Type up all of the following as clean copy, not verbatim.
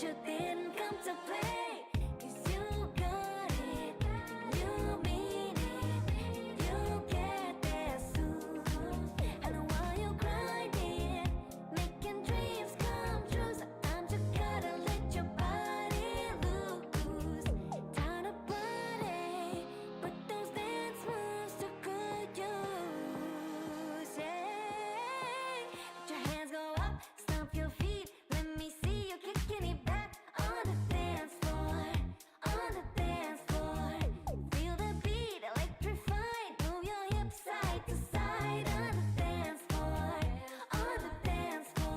what you didn't come to play. 'Cause you got it, you mean it, you get there soon. And while you're grinding, making dreams come true, so I'm just gotta let your body loose. Time to party, but those dance moves to good use. Yeah. Let your hands go up, stomp your feet. Let me see you kicking it back on the dance floor, on the dance floor. Feel the beat, electrified. Move your hips side to side on the dance floor, on the dance floor.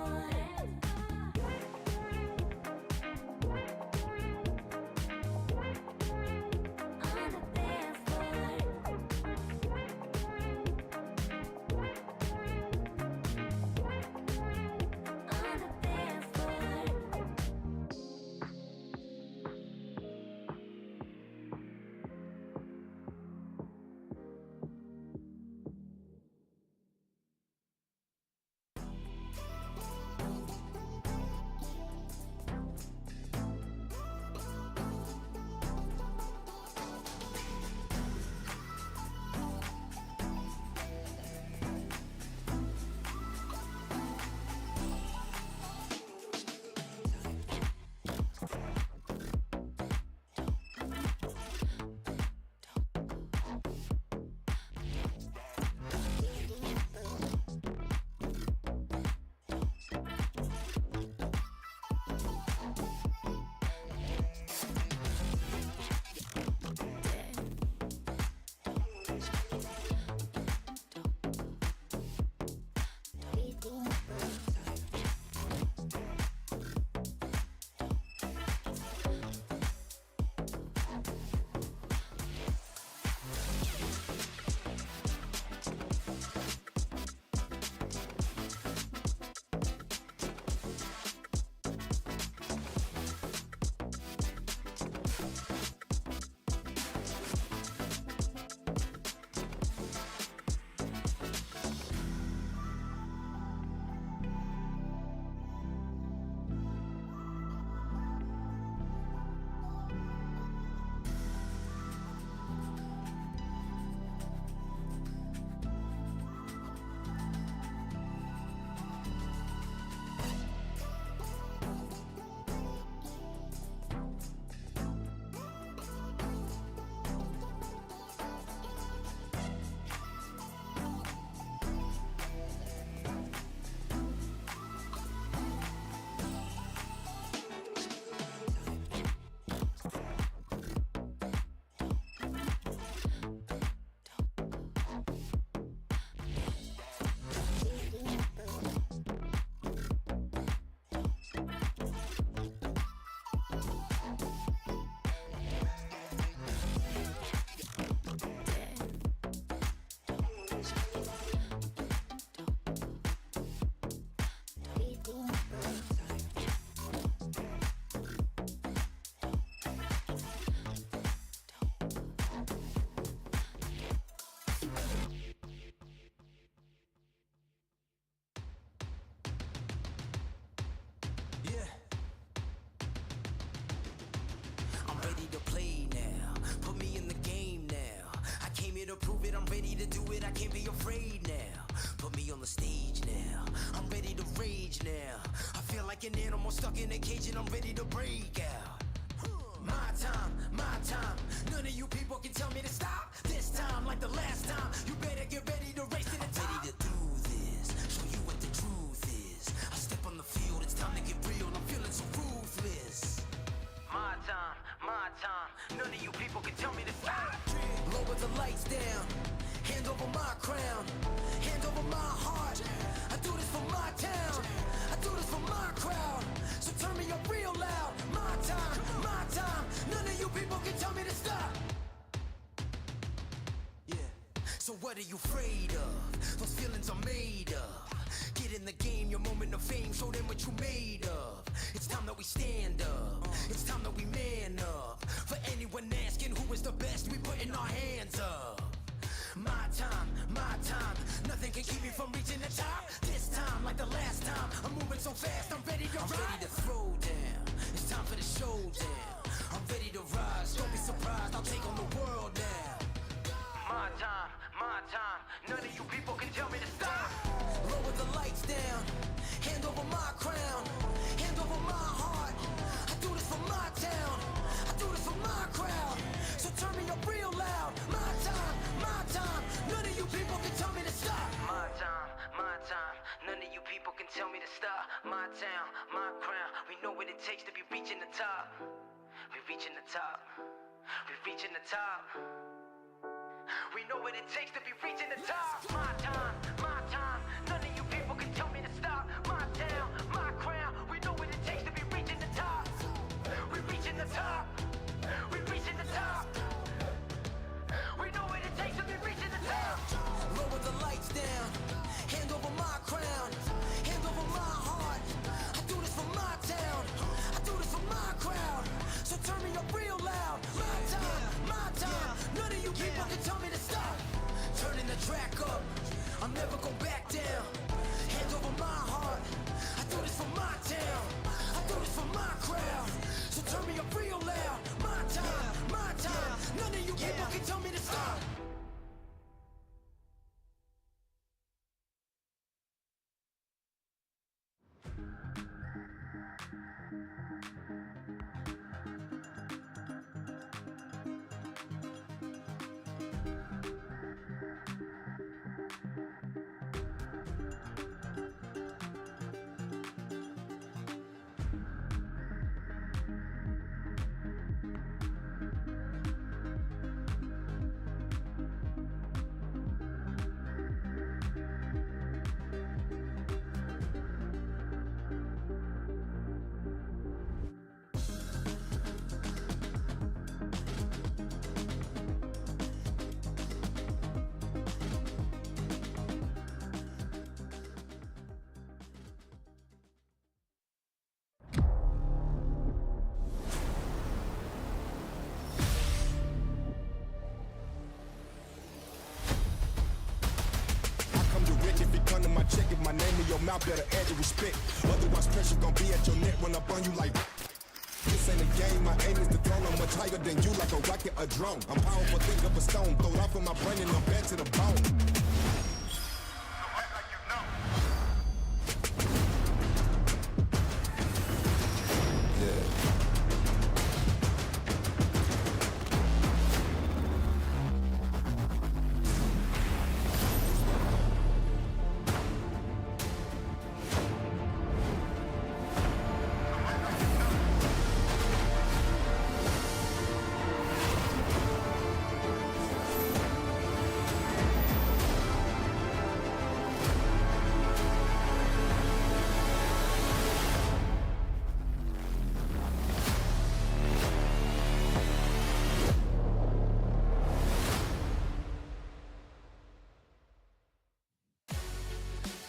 On the dance floor. On the dance floor. I'm ready to play now. Put me in the game now. I came here to prove it. I'm ready to do it. I can't be afraid now. Put me on the stage now. I'm ready to rage now. I feel like an animal stuck in a cage and I'm ready to break out. My time, my time. None of you people can tell me to stop. This time, like the last time, you better get ready to race to the top. I'm ready to do this. Show you what the truth is. I step on the field. It's time to get real. I'm feeling so ruthless. My time, none of you people can tell me to stop. Lower the lights down, hand over my crown, hand over my heart. I do this for my town, I do this for my crowd. So turn me up real loud. My time, none of you people can tell me to stop. Yeah. So what are you afraid of? Those feelings are made of. Get in the game, your moment of fame, show them what you made of. It's time that we stand up, it's time that we man up. For anyone asking who is the best, we putting our hands up. My time, nothing can keep me from reaching the top. This time, like the last time, I'm moving so fast, I'm ready to ride. I'm ready to throw down, it's time showdown. I'm ready to rise, don't be surprised, I'll take on the world now. My time, none of you people can tell me to stop. Lower the lights down, hand over my crown, hand over my heart. I do this for my town, I do this for my crowd. So turn me up real loud. My time, none of you people can tell me to stop. My time, none of you people can tell me to stop. My town, my crown, we know what it takes to be reaching the top. We reaching the top, we reaching the top. We know what it takes to be reaching the top. My time, none of you people can tell me to stop. My town, my crown, we know what it takes to be reaching the top. We reaching the top, we reaching the top. We know what it takes to be reaching the top. Lower the lights down, hand over my crown, hand over my heart. I do this for my town, I do this for my crowd. So turn me up real loud. My time, none of you people can tell me to stop. Turning the track up, I'll never go back down. Hand over my heart, I do this for my town, I do this for my crowd. So turn me up real loud. My time, none of you people can tell me to stop. Check if my name in your mouth, better add your respect. Otherwise, pressure gon' be at your neck when I burn you like. This ain't a game, my aim is the throne. I'm much higher than you, like a rocket, a drone. I'm powerful, think of a stone, throw it off of my brain and I'm back to the bone.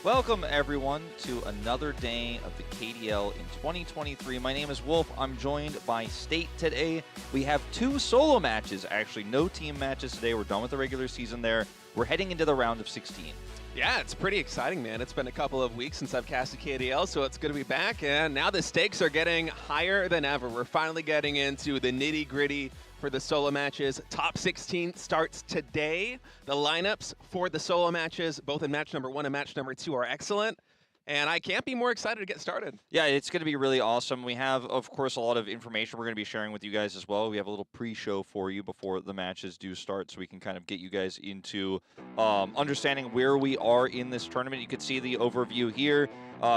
Welcome everyone to another day of the KDL in 2023. My name is Wolf. I'm joined by State today. We have 2 solo matches, actually no team matches today. We're done with the regular season there. We're heading into the round of 16. Yeah, it's pretty exciting, man. It's been a couple of weeks since I've casted KDL, so it's good to be back. And now the stakes are getting higher than ever. We're finally getting into the nitty-gritty for the solo matches. Top 16 starts today. The lineups for the solo matches, both in match number 1 and match number 2, are excellent. And I can't be more excited to get started. Yeah, it's going to be really awesome. We have, of course, a lot of information we're going to be sharing with you guys as well. We have a little pre-show for you before the matches do start, so we can kind of get you guys into understanding where we are in this tournament. You can see the overview here.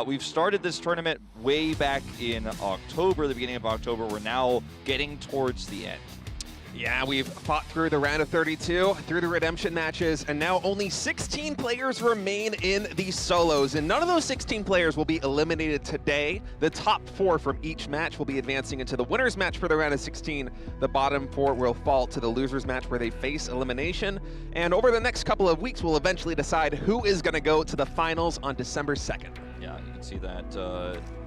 We've started this tournament way back in October, the beginning of October. We're now getting towards the end. Yeah, we've fought through the round of 32, through the redemption matches, and now only 16 players remain in these solos, and none of those 16 players will be eliminated today. The top 4 from each match will be advancing into the winner's match for the round of 16. The bottom 4 will fall to the loser's match where they face elimination, and over the next couple of weeks, we'll eventually decide who is going to go to the finals on December 2nd. Yeah, you can see that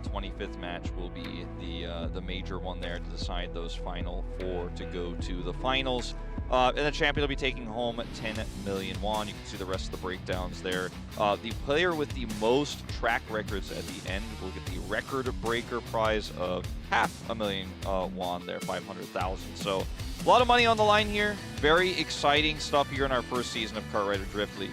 25th match will be the major one there to decide those final 4 to go to the finals. And the champion will be taking home 10 million won. You can see the rest of the breakdowns there. The player with the most track records at the end will get the record breaker prize of $500,000 won there, 500,000. So a lot of money on the line here. Very exciting stuff here in our first season of Kart Rider Drift League.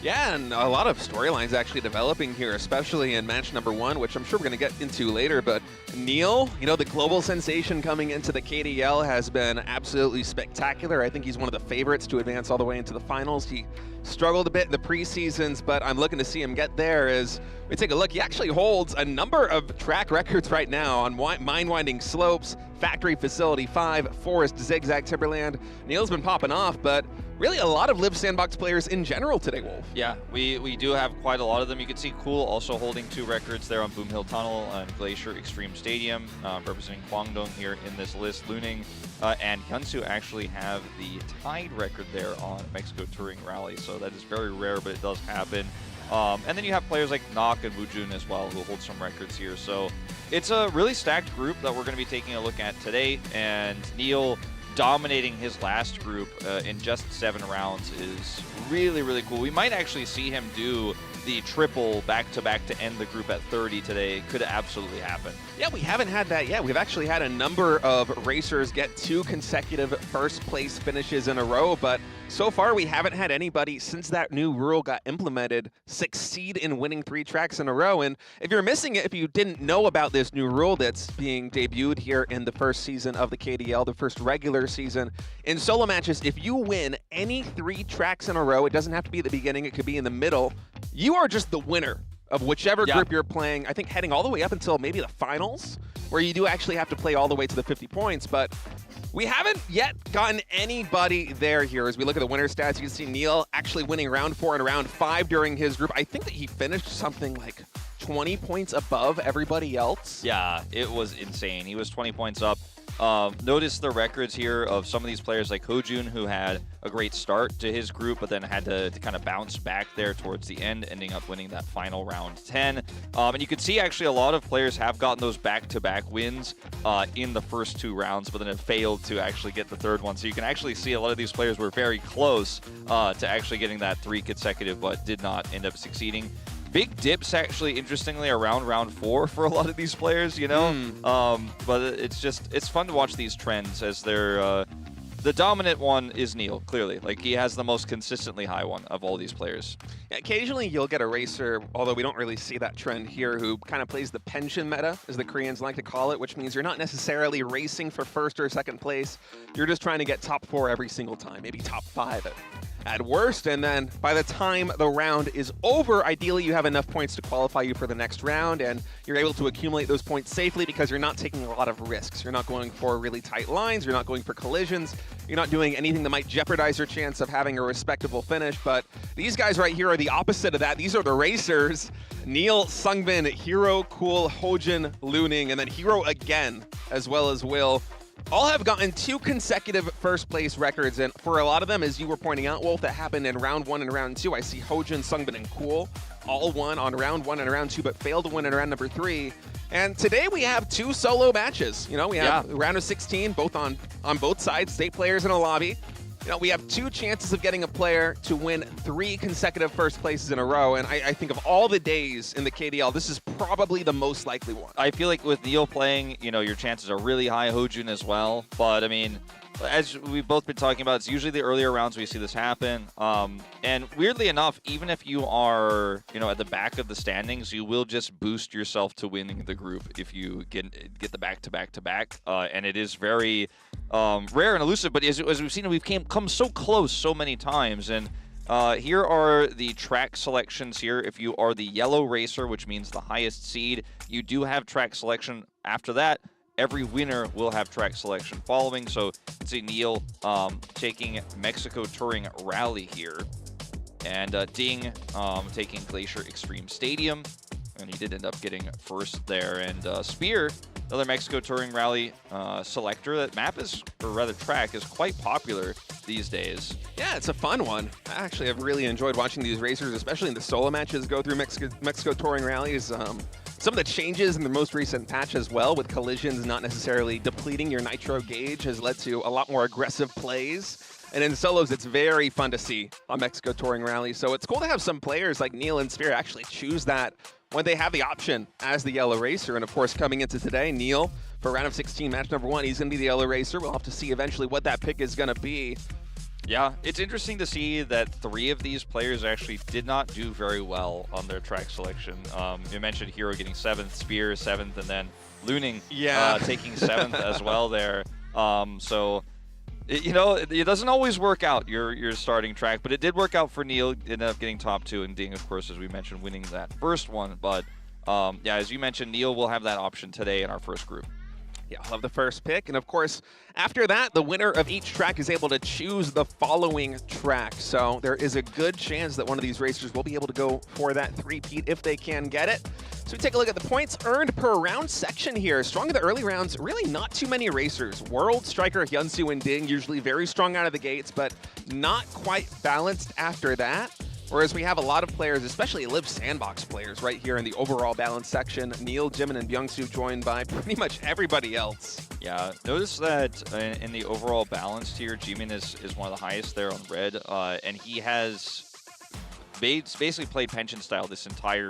Yeah, and a lot of storylines actually developing here, especially in match number 1, which I'm sure we're going to get into later. But NEAL, you know, the global sensation coming into the KDL, has been absolutely spectacular. I think he's one of the favorites to advance all the way into the finals. He struggled a bit in the preseasons, but I'm looking to see him get there. As we take a look, he actually holds a number of track records right now on Mine-Winding Slopes, Factory Facility 5, Forest, Zigzag, Timberland. NEAL's been popping off, but really a lot of Live Sandbox players in general today, Wolf. Yeah, we do have quite a lot of them. You can see Cool also holding 2 records there on Boom Hill Tunnel and Glacier Extreme Stadium, representing Guangdong here in this list. Luning and HyunSu actually have the tied record there on Mexico Touring Rally, so that is very rare, but it does happen. And then you have players like Nok and HoJun as well, who hold some records here. So it's a really stacked group that we're going to be taking a look at today, and NEAL dominating his last group in just 7 rounds is really, really cool. We might actually see him do the triple back-to-back to end the group at 30 today. It could absolutely happen. Yeah, we haven't had that yet. We've actually had a number of racers get 2 consecutive first-place finishes in a row, but so far we haven't had anybody, since that new rule got implemented, succeed in winning 3 tracks in a row. And if you're missing it, if you didn't know about this new rule that's being debuted here in the first season of the KDL, the first regular season, in solo matches, if you win any 3 tracks in a row, it doesn't have to be at the beginning, it could be in the middle, you are just the winner of whichever group you're playing. I think heading all the way up until maybe the finals, where you do actually have to play all the way to the 50 points, but we haven't yet gotten anybody there here. As we look at the winner stats, you can see NEAL actually winning round 4 and round 5 during his group. I think that he finished something like 20 points above everybody else. Yeah, it was insane. He was 20 points up. Notice the records here of some of these players like HoJun, who had a great start to his group, but then had to kind of bounce back there towards the end, ending up winning that final round 10. And you can see actually a lot of players have gotten those back-to-back wins in the first 2 rounds, but then have failed to actually get the 3rd one. So you can actually see a lot of these players were very close to actually getting that 3 consecutive, but did not end up succeeding. Big dips, actually, interestingly, around round 4 for a lot of these players, you know? But it's fun to watch these trends, as they're, the dominant one is NEAL, clearly. Like, he has the most consistently high one of all these players. Yeah, occasionally you'll get a racer, although we don't really see that trend here, who kind of plays the pension meta, as the Koreans like to call it, which means you're not necessarily racing for 1st or 2nd place. You're just trying to get top 4 every single time, maybe top 5 at worst, and then by the time the round is over, ideally you have enough points to qualify you for the next round, and you're able to accumulate those points safely because you're not taking a lot of risks. You're not going for really tight lines, you're not going for collisions, you're not doing anything that might jeopardize your chance of having a respectable finish. But these guys right here are the opposite of that. These are the racers. NEAL, SUNGBIN, Hero, Cool, HoJun, Luning, and then Hero again, as well as Will, all have gotten 2 consecutive first-place records, and for a lot of them, as you were pointing out, Wolf, that happened in round 1 and round 2. I see HoJun, SUNGBIN, and Cool all won on round 1 and round 2, but failed to win in round number 3. And today we have 2 solo matches. You know, we have round of 16, both on both sides, state players in a lobby. You know, we have 2 chances of getting a player to win 3 consecutive first places in a row, and I think of all the days in the KDL, this is probably the most likely one. I feel like with NEAL playing, you know, your chances are really high, HoJun as well, but I mean, as we've both been talking about, it's usually the earlier rounds we see this happen. And weirdly enough, even if you are, you know, at the back of the standings, you will just boost yourself to winning the group if you get the back-to-back-to-back. And it is very rare and elusive, but as we've seen, we've come so close so many times. And here are the track selections here. If you are the yellow racer, which means the highest seed, you do have track selection. After that, every winner will have track selection following. So it's a NEAL taking Mexico Touring Rally here. And Ding taking Glacier Extreme Stadium. And he did end up getting 1st there. And Spear, another Mexico Touring Rally selector. That map is, or rather track, is quite popular these days. Yeah, it's a fun one. I actually have really enjoyed watching these racers, especially in the solo matches, go through Mexico Touring Rallies. Some of the changes in the most recent patch as well, with collisions not necessarily depleting your nitro gauge, has led to a lot more aggressive plays. And in solos, it's very fun to see on Mexico Touring Rally. So it's cool to have some players like NEAL and Spear actually choose that when they have the option as the yellow racer. And of course, coming into today, NEAL for round of 16, match number 1, he's going to be the yellow racer. We'll have to see eventually what that pick is going to be. Yeah, it's interesting to see that 3 of these players actually did not do very well on their track selection. You mentioned Hero getting 7th, Spear 7th, and then Luning taking 7th as well there. It doesn't always work out, your starting track, but it did work out for NEAL. Ended up getting top 2, and DDING, of course, as we mentioned, winning that first one. But yeah, as you mentioned, NEAL will have that option today in our first group. Yeah, I'll have the first pick. And of course, after that, the winner of each track is able to choose the following track. So there is a good chance that one of these racers will be able to go for that three-peat if they can get it. So we take a look at the points earned per round section here. Strong in the early rounds, really not too many racers. World, Striker, HyunSu, and DDING usually very strong out of the gates, but not quite balanced after that. Whereas we have a lot of players, especially Live Sandbox players, right here in the overall balance section. NEAL, JiMin, and ByungSu joined by pretty much everybody else. Yeah, notice that in the overall balance tier, JiMin is one of the highest there on red, and he has basically played pension style this entire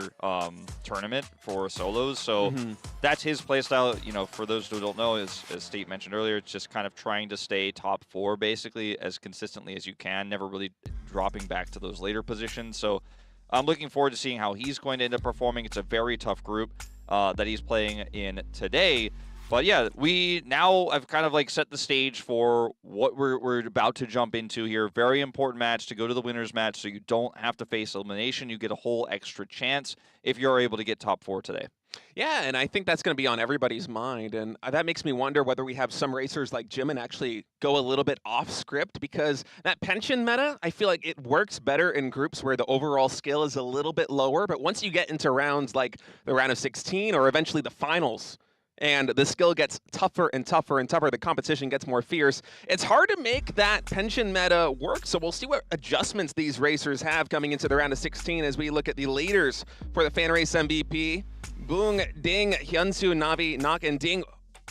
tournament for solos. So that's his play style. You know, for those who don't know, as State mentioned earlier, it's just kind of trying to stay top 4 basically as consistently as you can, never really dropping back to those later positions. So I'm looking forward to seeing how he's going to end up performing. It's a very tough group that he's playing in today. But yeah, we now have kind of like set the stage for what we're about to jump into here. Very important match to go to the winner's match, so you don't have to face elimination. You get a whole extra chance if you're able to get top 4 today. Yeah, and I think that's going to be on everybody's mind, and that makes me wonder whether we have some racers like JiMin actually go a little bit off script, because that pension meta, I feel like it works better in groups where the overall skill is a little bit lower, but once you get into rounds like the round of 16 or eventually the finals, and the skill gets tougher and tougher and tougher, the competition gets more fierce, it's hard to make that pension meta work. So we'll see what adjustments these racers have coming into the round of 16 as we look at the leaders for the Fan Race MVP. BBoong, DDING, HyunSu, Navi, Nak, and DDING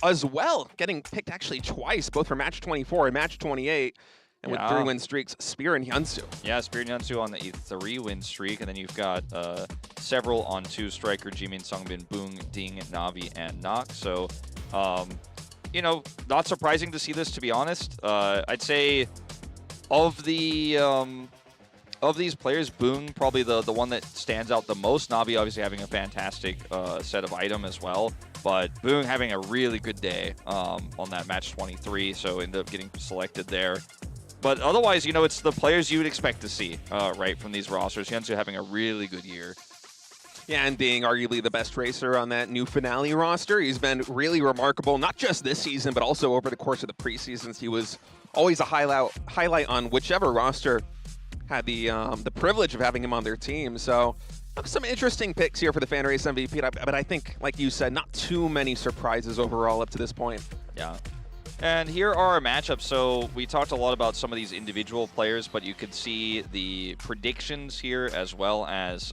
as well, getting picked actually twice, both for match 24 and match 28. And with 3-win streaks, Spear and HyunSu. Yeah, Spear and HyunSu on the 3-win streak, and then you've got several on 2, Striker, JiMin, SUNGBIN, BBoong, DDING, Navi, and Nak. So, not surprising to see this, to be honest. I'd say of these players, BBoong probably the one that stands out the most. Navi obviously having a fantastic set of item as well, but BBoong having a really good day on that match 23, so ended up getting selected there. But otherwise, it's the players you would expect to see, right, from these rosters. HyunSu having a really good year. Yeah, and being arguably the best racer on that new finale roster. He's been really remarkable, not just this season, but also over the course of the preseasons. He was always a highlight on whichever roster had the privilege of having him on their team. So some interesting picks here for the Fan Race MVP, but I think, like you said, not too many surprises overall up to this point. Yeah. And here are our matchups. So we talked a lot about some of these individual players, but you can see the predictions here as well as,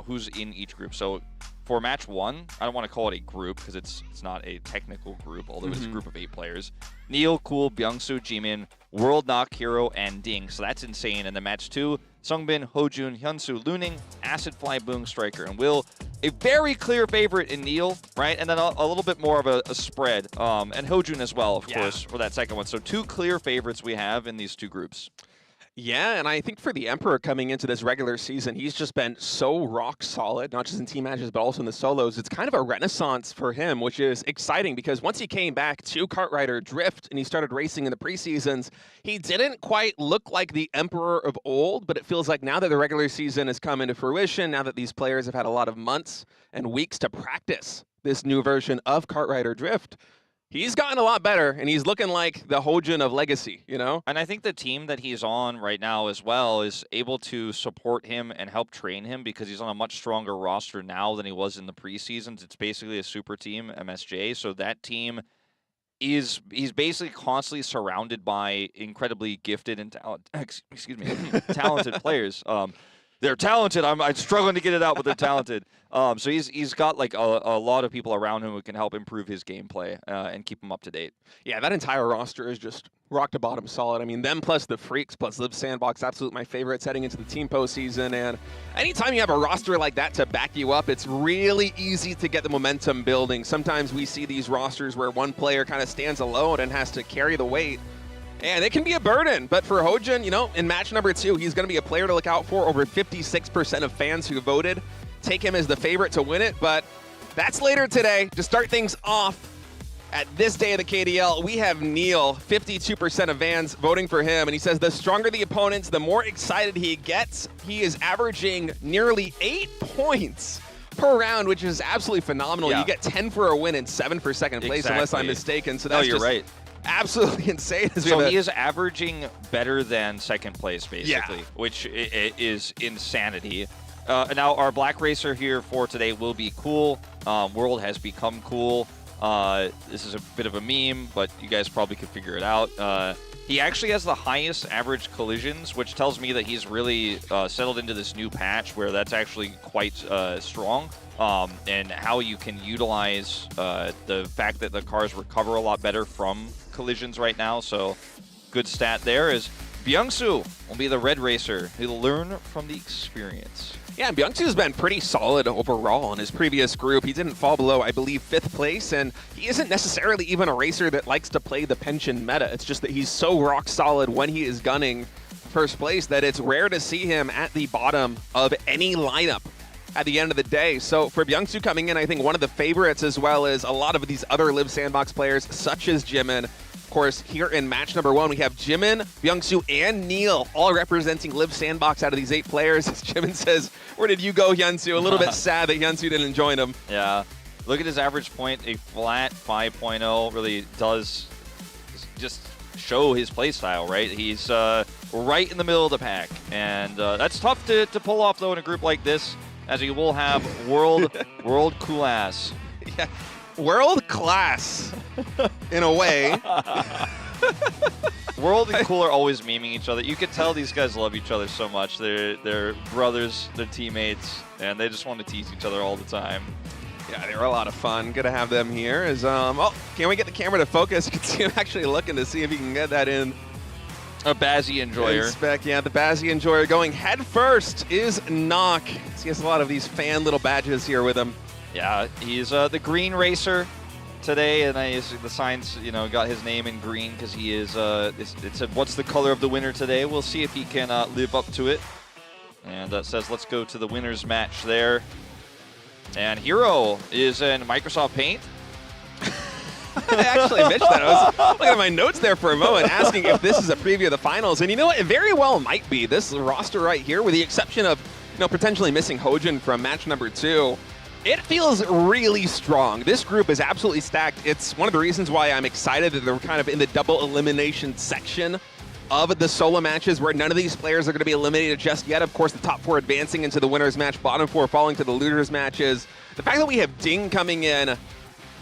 who's in each group. So for match 1, I don't want to call it a group because it's not a technical group, although it's a group of 8 players. NEAL, Cool, ByungSu, JiMin, World, Knock, Hero, and DDING. So that's insane. And then match 2, SUNGBIN, HoJun, HyunSu, Luning, AcidFly, BBoong, Striker, and Will. A very clear favorite in NEAL, right? And then a little bit more of a spread. And HoJun as well, of course, for that second one. So 2 clear favorites we have in these 2 groups. Yeah, and I think for the Emperor coming into this regular season, he's just been so rock solid, not just in team matches, but also in the solos. It's kind of a renaissance for him, which is exciting because once he came back to Kartrider Drift and he started racing in the preseasons, he didn't quite look like the Emperor of old, but it feels like now that the regular season has come into fruition, now that these players have had a lot of months and weeks to practice this new version of Kartrider Drift, he's gotten a lot better, and he's looking like the HoJun of Legacy, And I think the team that he's on right now as well is able to support him and help train him because he's on a much stronger roster now than he was in the preseasons. It's basically a super team, MSJ, so that team he's basically constantly surrounded by incredibly gifted and talented players. they're talented. I'm struggling to get it out, but they're talented. So he's got like a lot of people around him who can help improve his gameplay and keep him up to date. Yeah, that entire roster is just rock to bottom solid. I mean, them plus the Freaks plus Live Sandbox, absolutely my favorites heading into the team postseason. And anytime you have a roster like that to back you up, it's really easy to get the momentum building. Sometimes we see these rosters where one player kind of stands alone and has to carry the weight. And it can be a burden, but for HoJun, you know, in match number 2, he's going to be a player to look out for. Over 56% of fans who voted take him as the favorite to win it, but that's later today. To start things off at this day of the KDL, we have NEAL, 52% of fans voting for him, and he says the stronger the opponents, the more excited he gets. He is averaging nearly 8 points per round, which is absolutely phenomenal. Yeah. You get 10 for a win and 7 for second place, unless I'm mistaken. So that's you're just right. Absolutely insane. So he is averaging better than second place, basically, Yeah. which is insanity. Now, our Black Racer here for today will be Cool. World has become Cool. This is a bit of a meme, but you guys probably could figure it out. He actually has the highest average collisions, which tells me that he's really settled into this new patch where that's actually quite strong. And how you can utilize the fact that the cars recover a lot better from collisions right now. So good stat there is ByungSu will be the red racer. He'll learn from the experience. Yeah, and ByungSu's been pretty solid overall in his previous group. He didn't fall below, I believe, 5th place, and he isn't necessarily even a racer that likes to play the pension meta. It's just that he's so rock solid when he is gunning first place that it's rare to see him at the bottom of any lineup at the end of the day. So for ByungSu coming in, I think one of the favorites, as well as a lot of these other Live Sandbox players, such as JiMin. Of course, here in match number 1, we have JiMin, ByungSu, and NEAL, all representing Live Sandbox out of these 8 players. As JiMin says, where did you go, HyunSu? A little bit sad that HyunSu didn't join him. Yeah. Look at his average point, a flat 5.0. Really does just show his play style, right? He's right in the middle of the pack. And that's tough to pull off, though, in a group like this, as you will have world cool ass. Yeah. World class, in a way. World and Cool are always memeing each other. You could tell these guys love each other so much. They're brothers, they're teammates, and they just want to tease each other all the time. Yeah, they were a lot of fun. Good to have them here. Oh, can we get the camera to focus? You can see him actually looking to see if he can get that in. A Bazzy Enjoyer. Spec, yeah, the Bazzy Enjoyer going head first is Knock. He has a lot of these fan little badges here with him. Yeah, he's the green racer today, and the signs, got his name in green because he is. It said, "What's the color of the winner today?" We'll see if he can live up to it. And that says, "Let's go to the winners match there." And Hero is in Microsoft Paint. I actually mentioned that. I was looking at my notes there for a moment, asking if this is a preview of the finals. And you know what? It very well might be. This roster right here, with the exception of potentially missing HoJun from match number 2. It feels really strong. This group is absolutely stacked. It's one of the reasons why I'm excited that they're kind of in the double elimination section of the solo matches, where none of these players are going to be eliminated just yet. Of course, the top 4 advancing into the winners match, bottom 4 falling to the losers matches. The fact that we have DDING coming in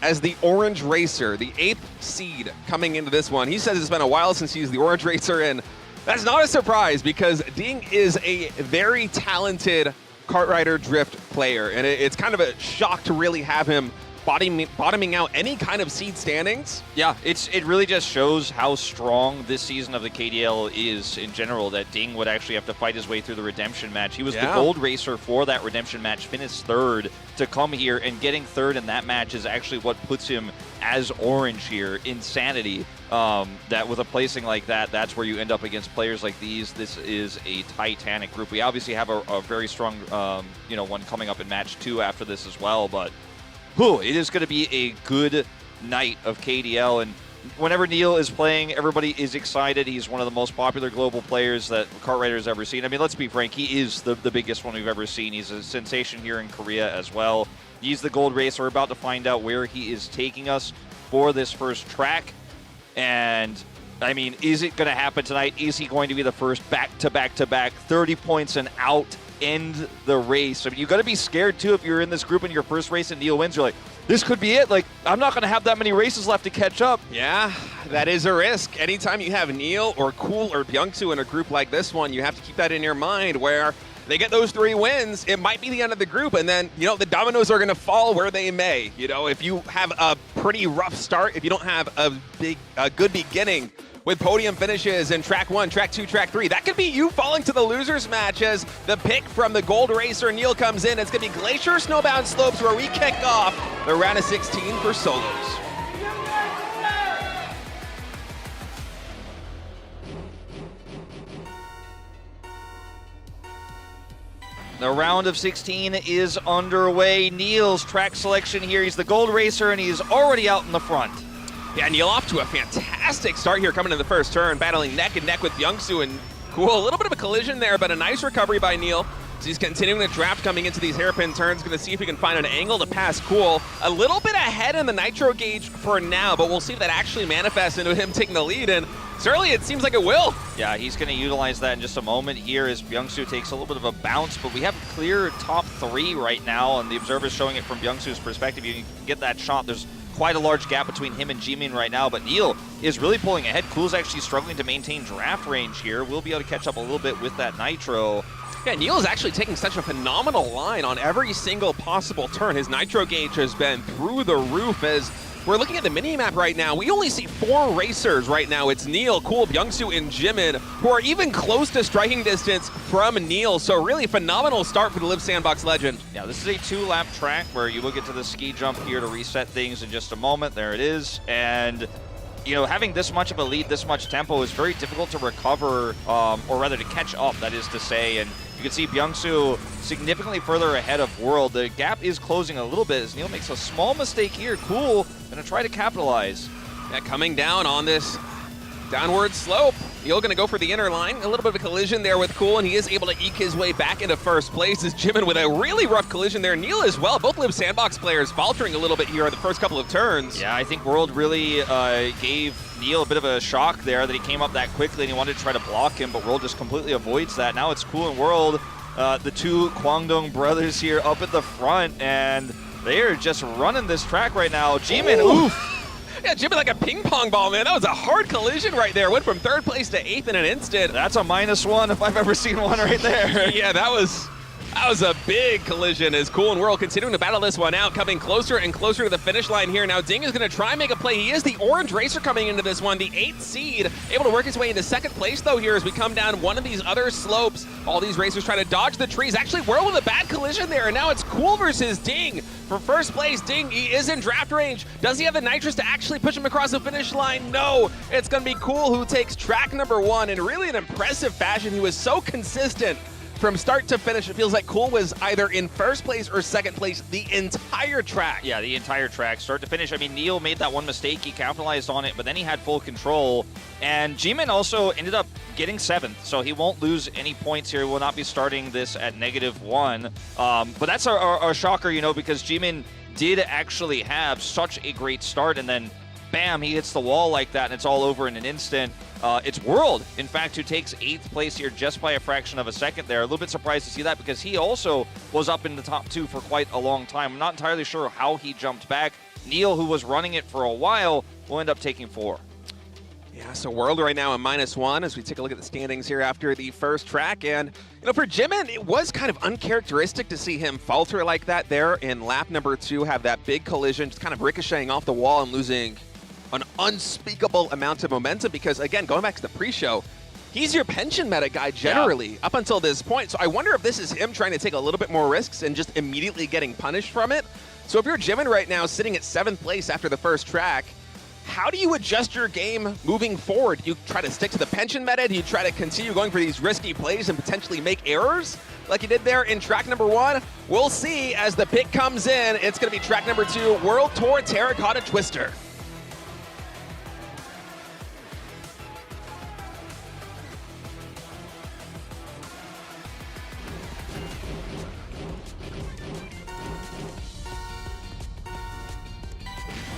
as the orange racer, the 8th seed coming into this one. He says it's been a while since he's the orange racer, and that's not a surprise because DDING is a very talented kart rider drift player, and it's kind of a shock to really have him bottoming out any kind of seed standings. Yeah, it really just shows how strong this season of the KDL is in general, that DDING would actually have to fight his way through the redemption match. He was the gold racer for that redemption match, finished 3rd to come here, and getting 3rd in that match is actually what puts him as orange here. Insanity. That with a placing like that, that's where you end up against players like these. This is a titanic group. We obviously have a very strong one coming up in match 2 after this as well, but it is going to be a good night of KDL, and whenever NEAL is playing, everybody is excited. He's one of the most popular global players that kart rider's ever seen. I mean, let's be frank, he is the biggest one we've ever seen. He's a sensation here in Korea as well. He's the gold racer. We're about to find out where he is taking us for this first track. And, I mean, is it going to happen tonight? Is he going to be the first back-to-back-to-back 30 points and out, end the race? I mean, you got to be scared, too, if you're in this group and your first race and NEAL wins. You're like, this could be it. Like, I'm not going to have that many races left to catch up. Yeah, that is a risk. Anytime you have NEAL or Cool or ByungSu in a group like this one, you have to keep that in your mind, where they get those 3 wins, it might be the end of the group, and then, you know, the dominoes are going to fall where they may. You know, if you have a pretty rough start, if you don't have a good beginning with podium finishes in track 1, track 2, track 3, that could be you falling to the losers match as the pick from the Gold Racer NEAL comes in. It's going to be Glacier Snowbound Slopes where we kick off the round of 16 for solos. The round of 16 is underway. NEAL's track selection here. He's the Gold Racer, and he's already out in the front. Yeah, NEAL off to a fantastic start here coming in the first turn, battling neck and neck with ByungSu, and cool, a little bit of a collision there, but a nice recovery by NEAL. So he's continuing to draft coming into these hairpin turns, going to see if he can find an angle to pass Cool. A little bit ahead in the nitro gauge for now, but we'll see if that actually manifests into him taking the lead, and certainly it seems like it will. Yeah, he's going to utilize that in just a moment here as ByungSu takes a little bit of a bounce, but we have a clear top 3 right now, and the observer's showing it from ByungSu's perspective. You can get that shot. There's quite a large gap between him and JiMin right now, but NEAL is really pulling ahead. Cool's actually struggling to maintain draft range here. We'll be able to catch up a little bit with that nitro. Yeah, NEAL is actually taking such a phenomenal line on every single possible turn. His nitro gauge has been through the roof as we're looking at the mini-map right now. We only see 4 racers right now. It's NEAL, Cool, ByungSu, and JiMin, who are even close to striking distance from NEAL. So really phenomenal start for the Live Sandbox legend. Yeah, this is a 2-lap track where you will get to the ski jump here to reset things in just a moment. There it is. And you know, having this much of a lead, this much tempo is very difficult to recover, or rather to catch up, that is to say. And you can see ByungSu significantly further ahead of World. The gap is closing a little bit as NEAL makes a small mistake here. Cool, gonna try to capitalize. Yeah, coming down on this downward slope. NEAL gonna go for the inner line. A little bit of a collision there with Cool, and he is able to eke his way back into first place as JiMin with a really rough collision there. NEAL as well, both Live Sandbox players faltering a little bit here in the first couple of turns. Yeah, I think World really gave NEAL a bit of a shock there that he came up that quickly and he wanted to try to block him, but World just completely avoids that. Now it's Cool and World, the 2 Kwangdong brothers here up at the front, and they are just running this track right now. JiMin, oof. Yeah, JiMin like a ping pong ball, man. That was a hard collision right there. Went from 3rd place to 8th in an instant. That's a -1 if I've ever seen one right there. Yeah, that was a big collision as Cool and World continuing to battle this one out, coming closer and closer to the finish line here. Now DDING is going to try and make a play. He is the orange racer coming into this one, the 8th seed, able to work his way into 2nd place though here as we come down one of these other slopes. All these racers trying to dodge the trees. Actually, World with a bad collision there, and now it's Cool versus DDING. For first place, DDING, he is in draft range. Does he have the nitrous to actually push him across the finish line? No, it's going to be Cool who takes track number 1 in really an impressive fashion. He was so consistent from start to finish. It feels like Cool was either in 1st place or 2nd place the entire track. Yeah, the entire track, start to finish. I mean, NEAL made that one mistake. He capitalized on it, but then he had full control. And JiMin also ended up getting 7th, so he won't lose any points here. He will not be starting this at -1. But that's a shocker, you know, because JiMin did actually have such a great start, and then bam, he hits the wall like that, and it's all over in an instant. It's World, in fact, who takes 8th place here just by a fraction of a second there. A little bit surprised to see that because he also was up in the top 2 for quite a long time. I'm not entirely sure how he jumped back. NEAL, who was running it for a while, will end up taking 4. Yeah, so World right now at -1 as we take a look at the standings here after the first track. And, you know, for JiMin, it was kind of uncharacteristic to see him falter like that there in lap number 2, have that big collision, just kind of ricocheting off the wall and losing an unspeakable amount of momentum because, again, going back to the pre-show, he's your pension meta guy generally up until this point. So I wonder if this is him trying to take a little bit more risks and just immediately getting punished from it. So if you're JiMin right now sitting at 7th place after the first track, how do you adjust your game moving forward? Do you try to stick to the pension meta? Do you try to continue going for these risky plays and potentially make errors like you did there in track number 1? We'll see as the pick comes in. It's going to be track number 2, World Tour Terracotta Twister.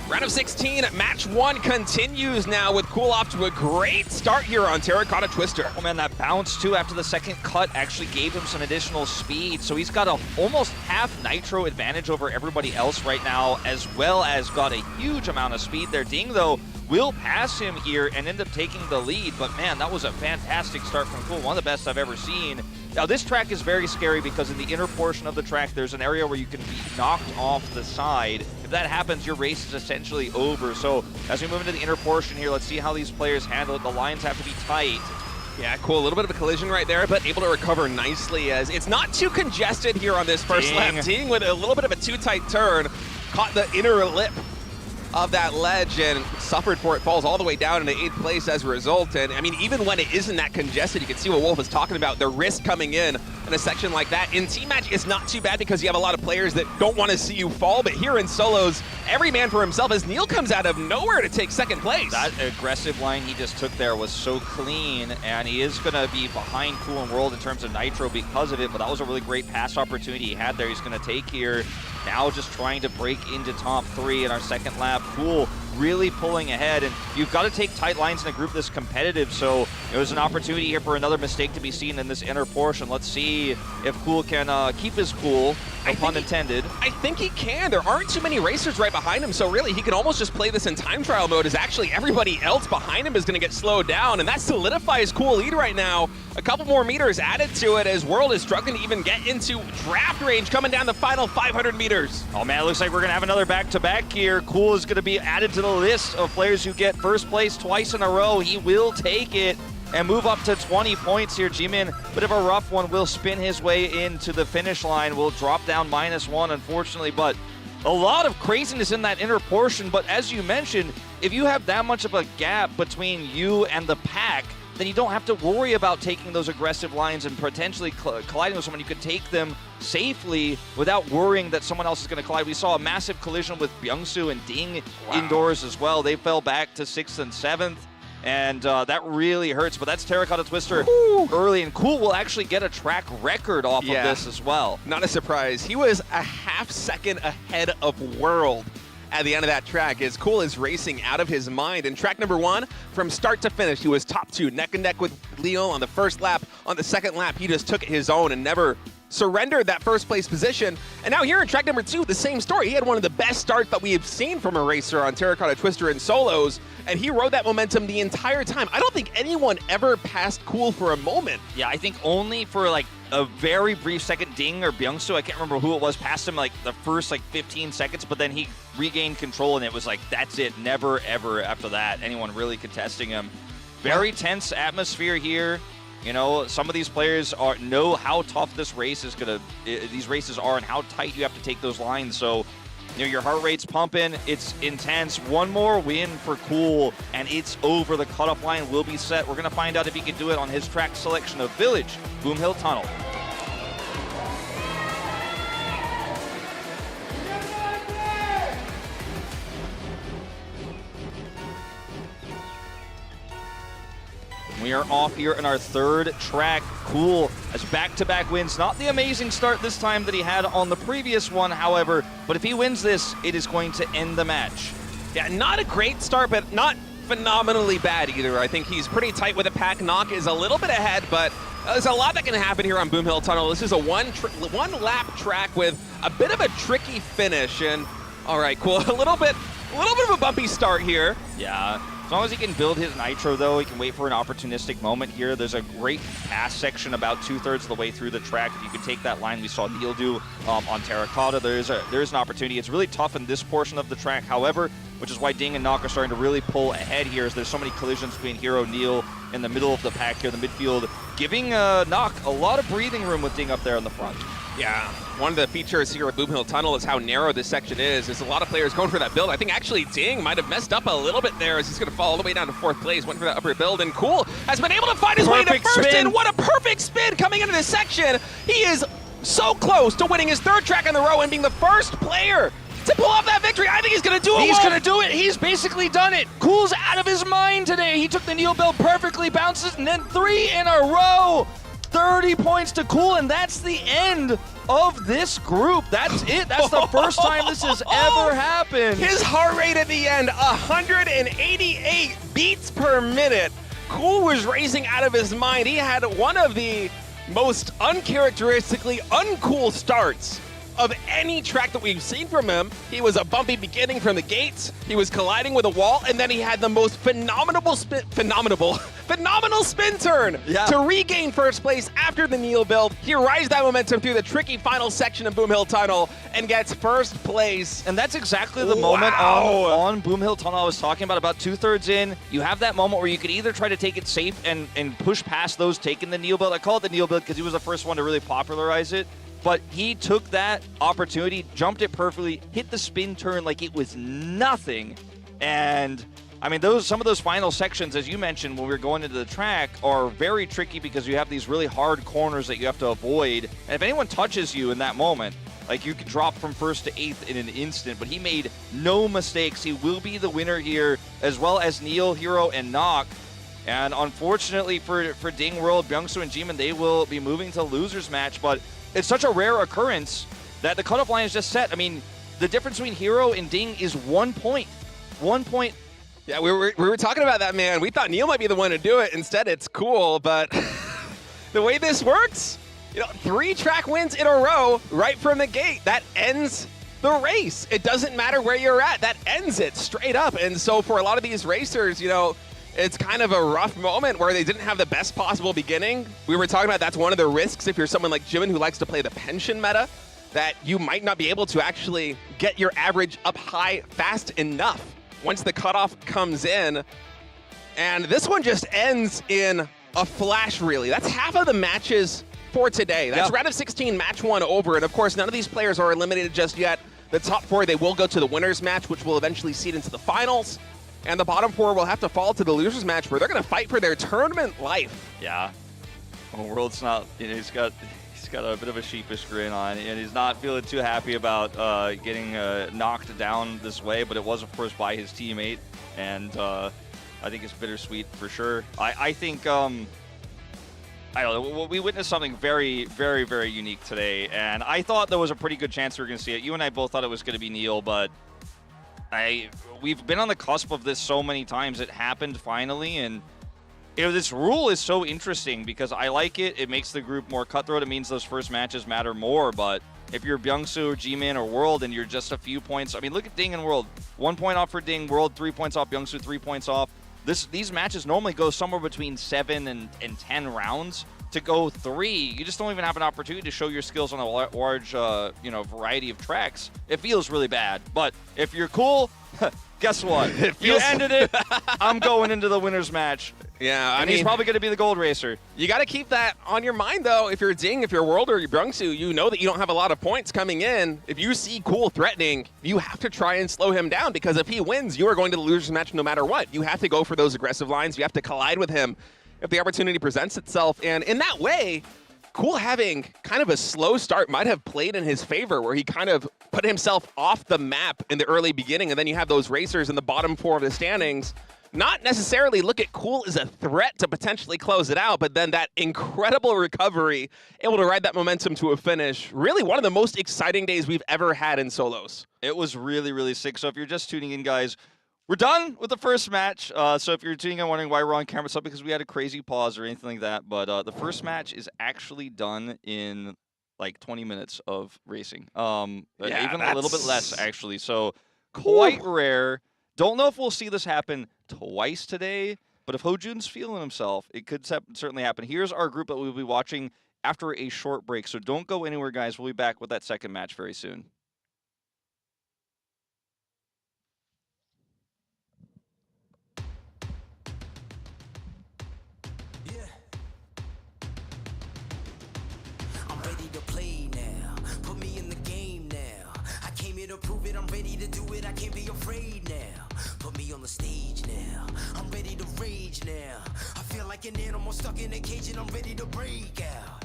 Round of 16, match 1 continues now with Cool off to a great start here on Terracotta Twister. Oh man, that bounce too after the second cut actually gave him some additional speed. So he's got a almost half nitro advantage over everybody else right now, as well as got a huge amount of speed there. DDING though will pass him here and end up taking the lead. But man, that was a fantastic start from Cool, one of the best I've ever seen. Now, this track is very scary because in the inner portion of the track, there's an area where you can be knocked off the side. If that happens, your race is essentially over. So as we move into the inner portion here, let's see how these players handle it. The lines have to be tight. Yeah, cool. A little bit of a collision right there, but able to recover nicely as it's not too congested here on this first lap. DDING with a little bit of a too tight turn, caught the inner lip of that ledge and suffered for it, falls all the way down into 8th place as a result. And I mean, even when it isn't that congested, you can see what Wolf is talking about, the risk coming in a section like that. In team match, it's not too bad because you have a lot of players that don't want to see you fall, but here in solos, every man for himself as NEAL comes out of nowhere to take 2nd place. That aggressive line he just took there was so clean, and he is going to be behind Cool and World in terms of Nitro because of it, but that was a really great pass opportunity he had there. He's going to take here. Now just trying to break into top 3 in our 2nd lap. Cool really pulling ahead, and you've got to take tight lines in a group this competitive, so it was an opportunity here for another mistake to be seen in this inner portion. Let's see if Cool can keep his cool, no pun intended. I think he can. There aren't too many racers right behind him, so really he can almost just play this in time trial mode as actually everybody else behind him is going to get slowed down, and that solidifies Cool lead right now. A couple more meters added to it as World is struggling to even get into draft range coming down the final 500 meters. Oh man, it looks like we're going to have another back-to-back here. Cool is going to be added to the list of players who get first place twice in a row. He will take it and move up to 20 points here. JiMin, bit of a rough one, will spin his way into the finish line. Will drop down -1, unfortunately, but a lot of craziness in that inner portion. But as you mentioned, if you have that much of a gap between you and the pack, then you don't have to worry about taking those aggressive lines and potentially colliding with someone. You could take them safely without worrying that someone else is going to collide. We saw a massive collision with ByungSu and DDING indoors as well. They fell back to 6th and 7th. And that really hurts, but that's Terracotta Twister early, and Cool will actually get a track record off of this as well. Not a surprise. He was a half second ahead of World at the end of that track as Cool is racing out of his mind. In track number 1, from start to finish, he was top 2, neck and neck with Leo on the first lap. On the second lap, he just took it his own and never surrendered that first place position. And now here in track number 2, the same story. He had one of the best starts that we have seen from a racer on Terracotta Twister in solos, and he rode that momentum the entire time. I don't think anyone ever passed Cool for a moment. Yeah, I think only for like a very brief second, DDING or ByungSu, I can't remember who it was, passed him like the first like 15 seconds, but then he regained control and it was like, that's it, never ever after that, anyone really contesting him. Very tense atmosphere here. You know, some of these players know how tough this race is these races are and how tight you have to take those lines. So, you know, your heart rate's pumping, it's intense. One more win for Cool, and it's over. The cutoff line will be set. We're going to find out if he can do it on his track selection of Village, Boom Hill Tunnel. We are off here in our 3rd track. Cool as back-to-back wins. Not the amazing start this time that he had on the previous one, however, but if he wins this, it is going to end the match. Yeah, not a great start, but not phenomenally bad either. I think he's pretty tight with a pack. Knock is a little bit ahead, but there's a lot that can happen here on Boom Hill Tunnel. This is a one-lap track with a bit of a tricky finish, and all right, Cool. A little bit of a bumpy start here. Yeah. As long as he can build his nitro, though, he can wait for an opportunistic moment here. There's a great pass section about 2/3 of the way through the track. If you could take that line we saw NEAL do on Terracotta, there's an opportunity. It's really tough in this portion of the track, however, which is why DDING and Knock are starting to really pull ahead here as there's so many collisions between Hero, NEAL in the middle of the pack here in the midfield, giving Knock a lot of breathing room with DDING up there in the front. Yeah, one of the features here at Boom Hill Tunnel is how narrow this section is. There's a lot of players going for that build. I think actually DDING might have messed up a little bit there as he's going to fall all the way down to 4th place. Went for that upper build, and Cool has been able to find his way to first. And what a perfect spin coming into this section. He is so close to winning his 3rd track in the row and being the first player to pull off that victory. I think he's going to do it. He's going to do it. He's basically done it. Cool's out of his mind today. He took the NEAL build perfectly, bounces, and then 3 in a row. 30 points to Cool, and that's the end of this group. That's it. That's the first time this has ever happened. His heart rate at the end, 188 beats per minute. Cool was racing out of his mind. He had one of the most uncharacteristically uncool starts of any track that we've seen from him. He was a bumpy beginning from the gates. He was colliding with a wall, and then he had the most phenomenal spin turn to regain first place after the NEAL build. He rides that momentum through the tricky final section of Boom Hill Tunnel and gets first place. And that's exactly the moment on Boom Hill Tunnel I was talking about 2/3 in. You have that moment where you could either try to take it safe and push past those taking the NEAL build. I call it the NEAL build because he was the first one to really popularize it. But he took that opportunity, jumped it perfectly, hit the spin turn like it was nothing. And I mean, some of those final sections, as you mentioned, when we were going into the track, are very tricky because you have these really hard corners that you have to avoid. And if anyone touches you in that moment, like you could drop from 1st to 8th in an instant, but he made no mistakes. He will be the winner here, as well as NEAL, Hero, and Knock. And unfortunately for Ding World, ByungSu and JiMin, they will be moving to losers match, but it's such a rare occurrence that the cutoff line is just set. I mean, the difference between Hero and Ding is 1 point. 1 point. Yeah, we were talking about that, man. We thought NEAL might be the one to do it. Instead, it's cool, but the way this works, 3 track wins in a row right from the gate. That ends the race. It doesn't matter where you're at. That ends it straight up. And so for a lot of these racers, it's kind of a rough moment where they didn't have the best possible beginning. We were talking about that's one of the risks if you're someone like JiMin who likes to play the pension meta, that you might not be able to actually get your average up high fast enough once the cutoff comes in. And this one just ends in a flash, really. That's half of the matches for today. That's round of 16, match 1 over. And of course, none of these players are eliminated just yet. The top 4, they will go to the winner's match, which will eventually seed into the finals. And the bottom 4 will have to fall to the losers match where they're going to fight for their tournament life. Yeah. Well, World's not, he's got a bit of a sheepish grin on, and he's not feeling too happy about getting knocked down this way, but it was, of course, by his teammate. And I think it's bittersweet for sure. I think, I don't know, we witnessed something very, very, very unique today, and I thought there was a pretty good chance we were going to see it. You and I both thought it was going to be NEAL, but we've been on the cusp of this so many times. It happened finally, and this rule is so interesting because I like it. It makes the group more cutthroat. It means those first matches matter more, but if you're ByungSu or JiMin or World and you're just a few points, I mean, look at Ding and World. 1 point off for Ding, World 3 points off, ByungSu 3 points off. These matches normally go somewhere between 7 and 10 rounds. To go 3, you just don't even have an opportunity to show your skills on a large, variety of tracks. It feels really bad, but if you're cool, guess what? You ended it. I'm going into the winner's match. Yeah, I mean, he's probably going to be the gold racer. You got to keep that on your mind, though. If you're Ding, if you're World, or you're ByungSu, you know that you don't have a lot of points coming in. If you see Cool threatening, you have to try and slow him down, because if he wins, you are going to the losers match no matter what. You have to go for those aggressive lines. You have to collide with him if the opportunity presents itself. And in that way, Cool having kind of a slow start might have played in his favor, where he kind of put himself off the map in the early beginning, and then you have those racers in the bottom 4 of the standings not necessarily look at Cool as a threat to potentially close it out, but then that incredible recovery, able to ride that momentum to a finish. Really one of the most exciting days we've ever had in solos. It was really, really sick. So if you're just tuning in, guys, we're done with the first match. So if you're tuning in wondering why we're on camera, it's not because we had a crazy pause or anything like that, but the first match is actually done in like 20 minutes of racing. Even a little bit less, actually. So quite rare. Don't know if we'll see this happen twice today, but if HoJun's feeling himself, it could certainly happen. Here's our group that we'll be watching after a short break. So don't go anywhere, guys. We'll be back with that second match very soon. I'm ready to play now. Put me in the game now. I came here to prove it. I'm ready to do it. I can't be afraid now. Put me on the stage now. I'm ready to rage now. I feel like an animal stuck in a cage and I'm ready to break out.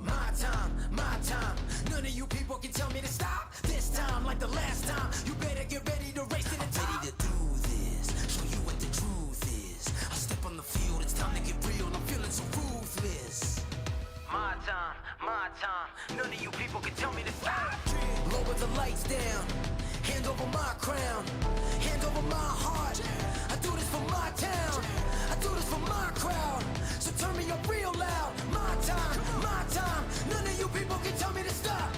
My time, my time. None of you people can tell me to stop. This time, like the last time, you better get ready to race to the top. I'm ready to do this. Show you what the truth is. I step on the field. It's time to get real. I'm feeling so ruthless. My time, my time. None of you people can tell me to stop. Lower the lights down. Hand over my crown. Hand over my heart. I do this for my town. I do this for my crowd. So turn me up real loud. My time, my time. None of you people can tell me to stop.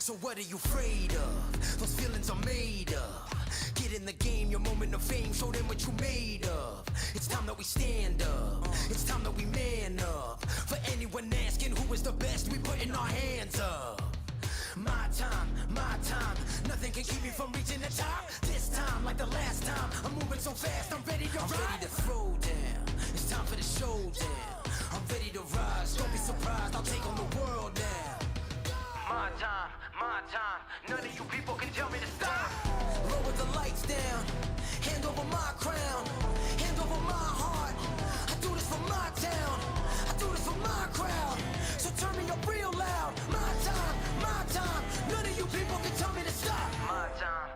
So what are you afraid of? Those feelings are made up. Get in the game, your moment of fame, show them what you made of. It's time that we stand up. It's time that we man up. For anyone asking who is the best, we putting our hands up. My time, nothing can keep me from reaching the top. This time, like the last time, I'm moving so fast, I'm ready to ride. I'm ready to throw down, it's time for the showdown. I'm ready to rise, don't be surprised, I'll take on the world now. My time, none of you people can tell me to stop. Lower the lights down, hand over my crown, hand over my heart. I do this for my town, I do this for my crowd. So turn me up real loud. My time, none of you people can tell me to stop. My time,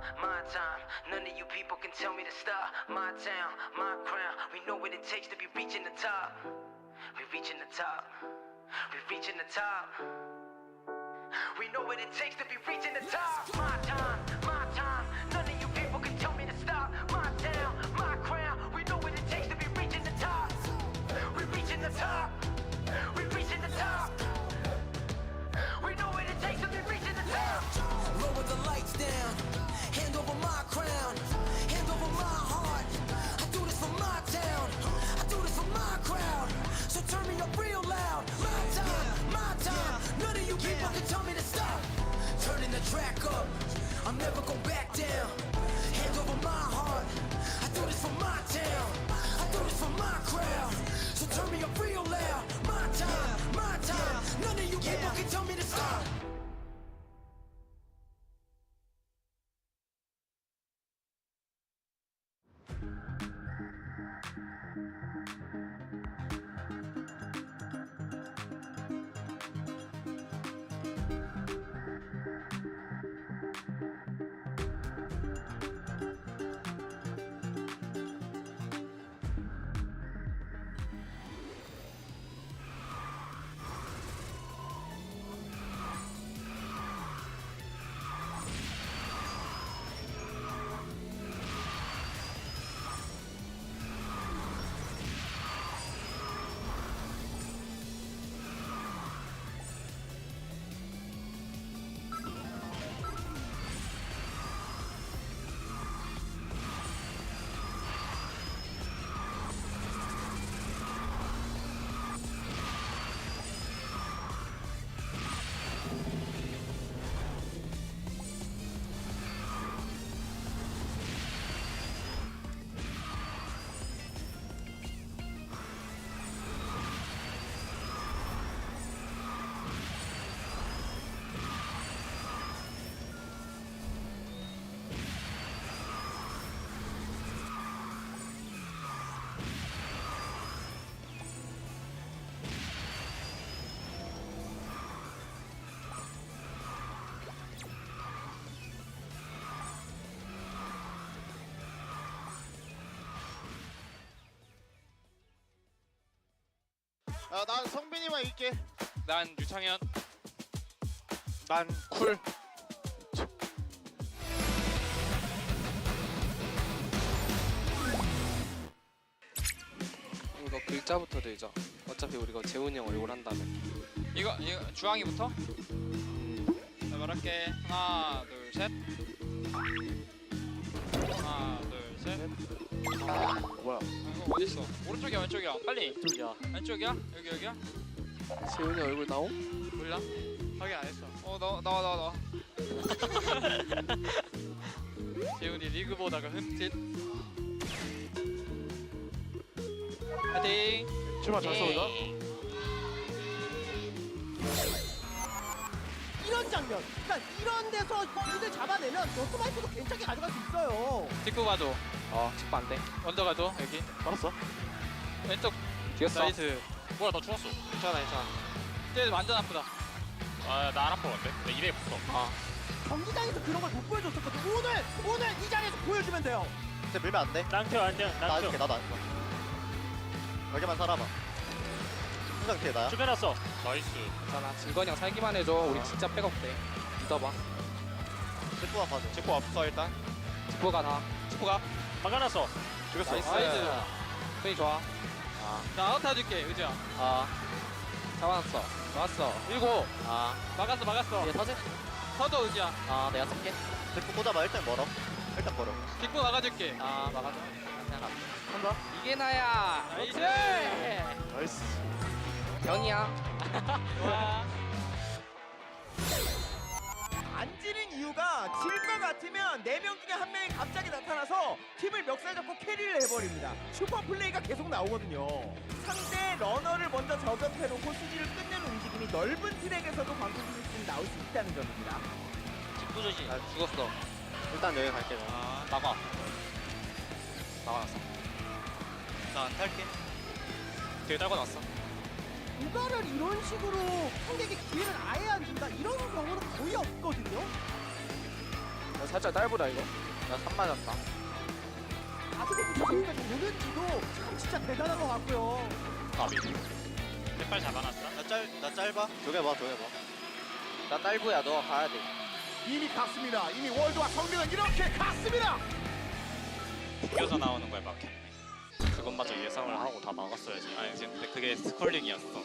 none of you people can tell me to stop. My town, my crown, we know what it takes to be reaching the top. We're reaching the top, we're reaching the top. We know what it takes to be reaching the top. My time, none of you people can tell me to stop. My town, my crown, we know what it takes to be reaching the top. We're reaching the top, we're reaching the top. We know what it takes to be reaching the top. Lower the lights down, hand over my crown, hand over my heart. I do this for my town, I do this for my crowd. So turn me up real loud. My time, none of you people can tell me to stop. Turning the track up, I'll never go back down. Hand over my heart, I do this for my town, I do this for my crowd. So turn me up real loud. My time, none of you people can tell me to stop. 난 성빈이만 이길게. 난 유창현. 난 쿨. 이거 글자부터 들자. 어차피 우리가 재훈이 형 얼굴 한다며. 이거 주황이부터? 자 말할게. 하나 둘 셋. 하나 둘 셋. 뭐야? 이거 어딨어? 오른쪽이야 왼쪽이야? 빨리. 이쪽이야. 왼쪽이야? 여기야? 재훈이 얼굴 나옴? 몰라? 확인 안 했어. 나와. 재훈이 리그 보다가 흠칫. 파이팅. 출발 잘 쏘자. 이런 장면, 그러니까 이런 데서 얘들 잡아내면 너스마이크도 괜찮게 가져갈 수 있어요. 직구 가도. 직구 안 돼. 언더 가도 여기. 알았어. 왼쪽. 뒤였어. 나이스. 뭐야 나 죽었어. 괜찮아. 쟤 완전 아프다. 나 안 아프는데? 나 200 붙어. 경기장에서 그런 걸 못 보여줬었거든. 오늘 이 자리에서 보여주면 돼요. 근데 밀면 안 돼. 랑표 안녕. 나 안줄게. 나도 안 줘. 여기만 살아봐. 항상 뒤에 나야. 주변았어. 나이스. 괜찮아. 진건이 형 살기만 해줘. 우리 진짜 백업 돼. 믿어봐. 직구만 봐줘. 직구 없어 일단. 직구가 다. 직구가. 막아놨어. 죽였어. 나이스. 소리 좋아. 나 아웃 해줄게 의지야. 잡아놨어. 좋았어. 7. 막았어. 얘 터지? 터져 의지야. 아 내가 쓸게. 뒷부 꽂아봐. 일단 멀어. 일단 걸어. 뒷부 막아줄게. 아 막아줘. 그냥 가. 한다. 이게 나야. 나이스. 나이스. 병이야. 와. 안 지는 이유가 질 것 같으면 4명 중에 한 명이 갑자기 나타나서 팀을 멱살 잡고 캐리를 해버립니다. 슈퍼 플레이가 계속 나오거든요. 상대 러너를 먼저 저격해놓고 수비를 끝내는 움직임이 넓은 트랙에서도 광고 기술이 나올 수 있다는 점입니다. 뒷부 조심. 나 죽었어. 일단 여기 갈게. 아 나가. 나가놨어. 나 안 탈게. 뒤에 딸고 났어. 누가를 이런 식으로 상대에게 기회를 아예 안 준다 이런 경우는 거의 없거든요. 나 살짝 딸보다 이거. 나 3 맞았다. 아직도 저기까지 오는지도 참 진짜 대단한 것 같고요. 아비. 햇발 잡아놨어. 나 짧아. 저기 봐. 나 딸보야. 너 가야 돼. 이미 갔습니다. 이미 월드와 성민은 이렇게 갔습니다. 뛰어서 나오는 거야 막. 그것마저 예상을 하고 다 막았어야지. 아니 근데 그게 스컬링이었어.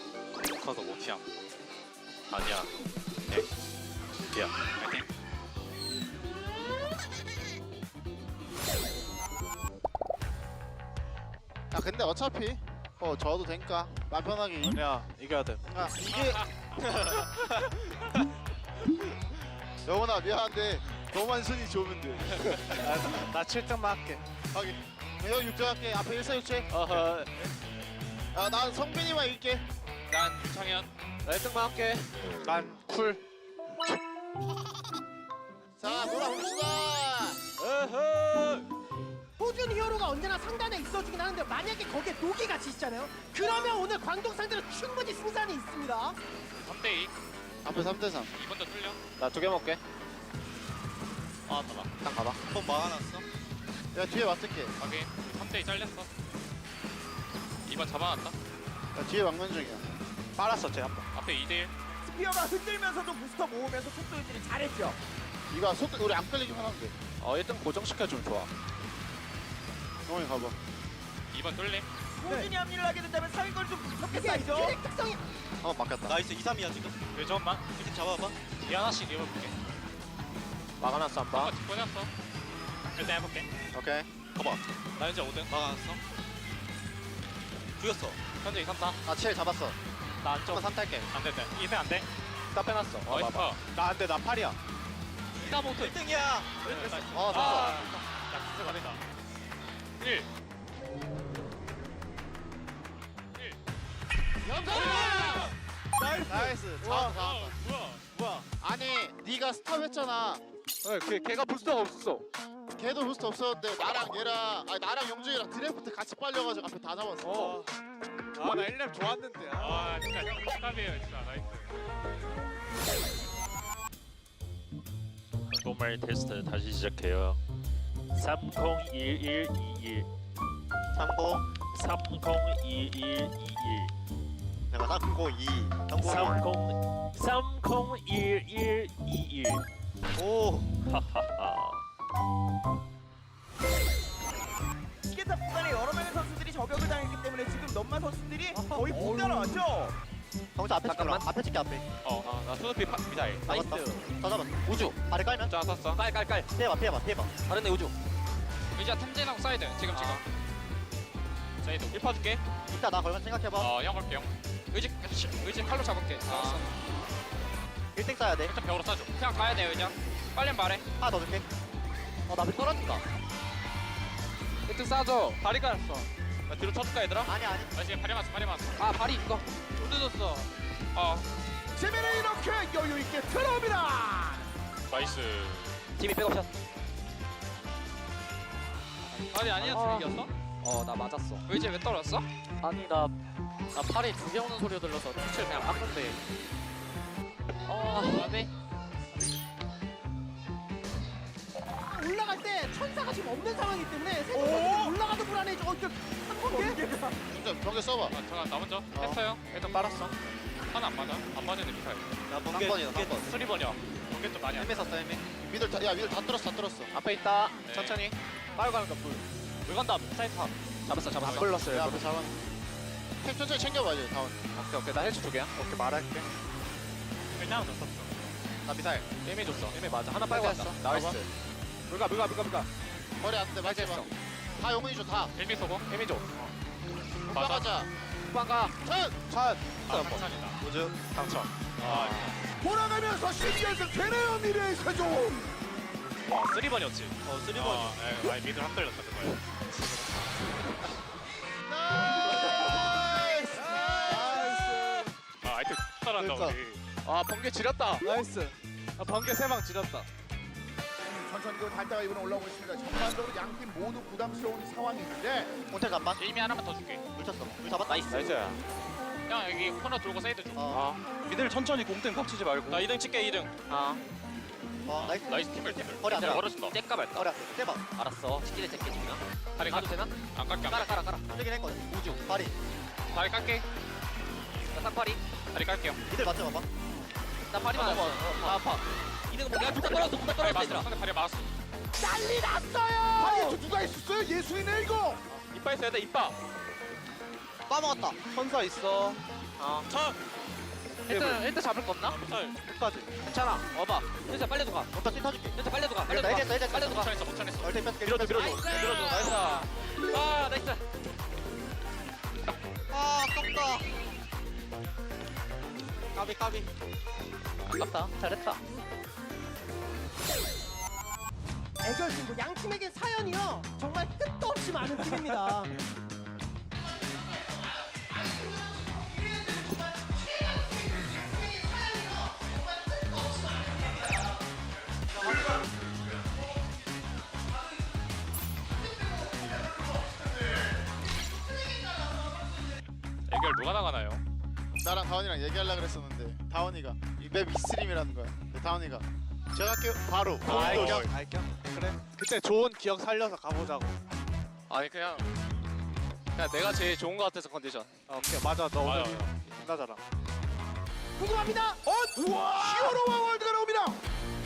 커서 못 피함. 아니야. 네. 미안. 파이팅. 야 근데 어차피 져도 되니까 맘 편하게. 야 이겨야 돼. 야 이게 영훈아 미안한데 너만 순위 좋으면 돼. 나 7등만 할게. 하긴. 형 6점 할게. 앞에 1사 6채. 어허. 난 성빈이만 이길게. 난 유창현. 나 1등만 할게. 난 쿨. 자 돌아봅시다. 호준 히어로가 언제나 상단에 있어주긴 하는데 만약에 거기에 녹이 같이 있잖아요. 그러면 오늘 광동 상대로 충분히 승산이 있습니다. 3대2. 앞에 3대3. 이번도 뚫려. 나 2개 먹게. 아 나가. 딱 가봐. 한번 막아놨어. 야 뒤에 맞을게. 확인. 3대2 잘렸어. 이번 잡아놨다. 야 뒤에 막는 중이야. 빨았어 쟤 한번. 앞에 2대1. 스피어가 흔들면서도 부스터 모으면서 속도 유지를 잘했죠. 이거 속도 우리 안 끌리기만 하면 돼. 1등 고정시켜주면 좋아. 동원이 가봐. 2번 뚫림. 호준이 합류를 하게 된다면 상위권이 좀 무섭겠다이죠. 트랙 특성이 한번 바뀌었다. 나이스 2-3이야 지금. 요점만. 이렇게 잡아봐. 이 하나씩 입어볼게. 막아놨어 한 번. 한번 짚고 놨어. 일단 해볼게. 오케이. 봐봐. 나 현재 5등. 막아놨어. 죽였어. 현재 2, 3, 4. 나 7 잡았어. 나 안쪽. 한번 3 탈게. 안 돼. 2등 안 돼. 딱 빼놨어. 나이스. 나 안 돼. 나 8이야. 2다 못해. 1등이야. 어, 야, 진짜 잘했다. 1. 나이스. 잘한다. 뭐야? 아니, 네가 스탑했잖아. 걔가 부스터가 없었어. 걔도 부스트 없었는데 나랑 영준이랑 드래프트 같이 빨려가지고 앞에 다 잡았어. 아, 나 1렙 좋았는데. 아, 진짜 형 축하해요, 진짜. 나이스. 한국말 테스트 다시 시작해요. 301121 30. 301121 내가 302. 301121 오. 하하하. 시계탑 구간에 여러 명의 선수들이 저격을 당했기 때문에 지금 넘마 선수들이 거의 못 따라왔죠. 정수 앞에 잠깐만. 찍게. 앞에 찍게 앞에. 나 수도피 미사일. 나이스. 다 잡았어. 우주. 아래 깔면. 자, 쐈어. 깔깔깔. 피해봐. 다른데 우주. 의지야 템진하고 사이드. 지금. 사이드 1 파줄게. 이따 나 걸면 생각해봐. 형 갈게, 형. 의지 칼로 잡을게. 알았어. 1등 싸야 돼. 일단 벽으로 쏴줘. 그냥 가야 돼 의지야. 빨리 말해. 하나 더 줄게. 나 밑에 떨어진다. 1등 싸줘. 다리 깔았어. 나 뒤로 쳐줄까, 얘들아? 아니. 나 지금 발이 맞어. 아 발이 이거. 쏟아졌어. 재민은 이렇게 여유 있게 들어옵니다. 나이스. 팀이 백업샷. 발이 아니었어 이겼어? 나 맞았어. 의지 왜 떨어졌어? 아니 나 팔에 2개 오는 소리가 들려서 주체 그냥 바꾼대. 네. 올라갈 때 천사가 지금 없는 상황이기 때문에 생각보다 올라가도 불안해져. 한 번에 진짜 병계 써봐. 잠깐, 나 먼저. 했어요. 일단 빨았어. 하나 안 맞아. 안 맞는데 미사일. 나 번개. 3번이다. 3번이야. 번개 좀 많이 안 돼. 썼다 애매. 미들 다 뚫었어. 앞에 있다. 네. 천천히. 빨고 가니까 불. 물 간다. 사이드 탑. 잡았어. 야, 불렀어요. 앞에 잡아. 템 천천히 챙겨봐 이제 다운. 오케이. 나 헬스 2개야. 오케이 말할게. 일단 더 썼어. 나 나 미사일. 게임이 줬어. 게임이 맞아. 하나 빨고 왔어. 나이스. 물가. 머리 안돼 맞지 마. 다 용훈이 줘 다. 1비 쏘고 게임이 줘. 가자. 빵가. 천. 상찬이다. 우주 당첨. 돌아가면서 12연승 되네요 미래의 세종. 와 3번이었지. 3번이. 아니 미들 한 걸렸다 그거야. 나이스. 아 아이템 잘한다 그러니까. 우리. 아 번개 지렸다. 나이스. 아 번개 3방 지렸다. 천천히 그 달다가 이번에 올라오고 있습니다. 전반적으로 양팀 모두 부담스러운 상황인데 호텔 잠만. 게임이 하나만 더 줄게. 물 쳤어. 물 잡았다. 나이스. 형 여기 코너 돌고 사이드 줘. 미들 천천히 공땡 겹치지 말고. 나 2등 찍게 2등. 나이스. 나이스 팀을. 머리 안 돼. 걸어준다. 째까 말까? 머리 안 돼. 대박. 알았어. 치킨에 째게 주나? 다리 가도 되나? 안 깎게 안 깔아. 깎게. 쓰긴 했거든. 우주. 파리. 다리 깎게. 나 쌍파리. 다리 깎게요. 이들 맞춰 봐봐. 나 파리 맞았어. 나 아파. 이등 뭐 내가 붙어 떨어졌어. 다리 맞았어. 얘들아. 상대 다리 맞았어. 난리 났어요. 아니 저 누가 있었어요? 예수이네 이거. 이빠 있어야 돼 이빠. 빠먹었다. 선사 있어. 천. 일단 잡을 거 없나? 천. 끝까지. 괜찮아. 와봐. 일단 빨리 가. 일단 찐 터줄게. 일단 빨리 가. 일단 해제했어. 해제했어. 빨리 가. 못천했어 못천했어. 얼테 뺐을게. 밀어줘. 나이스. 아 나이스. 아 아깝다. 까비. 아깝다. 잘했다. 애결승부 양 팀에게 사연이요. 정말 끝도 없이 많은 팀입니다. 애결 누가 나가나요? 나랑 다원이랑 얘기하려고 그랬었는데 다원이가 이 맵 이스트림이라는 거야. 근데 다원이가 제가 할게요. 바로. 알겸. 그래. 그때 좋은 기억 살려서 가보자고. 아니 그냥 내가 제일 좋은 거 같아서 컨디션. 오케이 맞아. 너 맞아, 오늘 끝나잖아. 궁금합니다. 우와. 히어로와 월드가 나옵니다.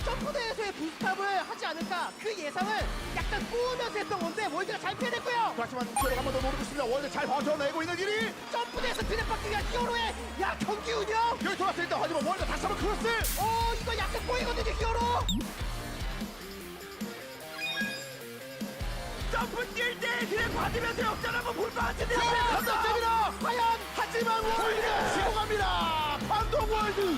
점프대에서의 부스탑을 하지 않을까 그 예상을 약간 꾸우면서 했던 건데 월드가 잘 피해냈고요. 하지만 기어로 한번 더 노리고 있습니다. 월드 잘 버텨내고 있는 1위. 점프대에서 피해받기가 히어로의 경기 운영. 여기 돌았을 때 하지만 월드 다시 한번 크로스. 이거 약간 보이거든요 히어로. 점프 뛸때 그냥 받으면서 역전하고 불빠지네요. 감독입니다. 과연 하지만 월드가 지고 갑니다. 반동 월드.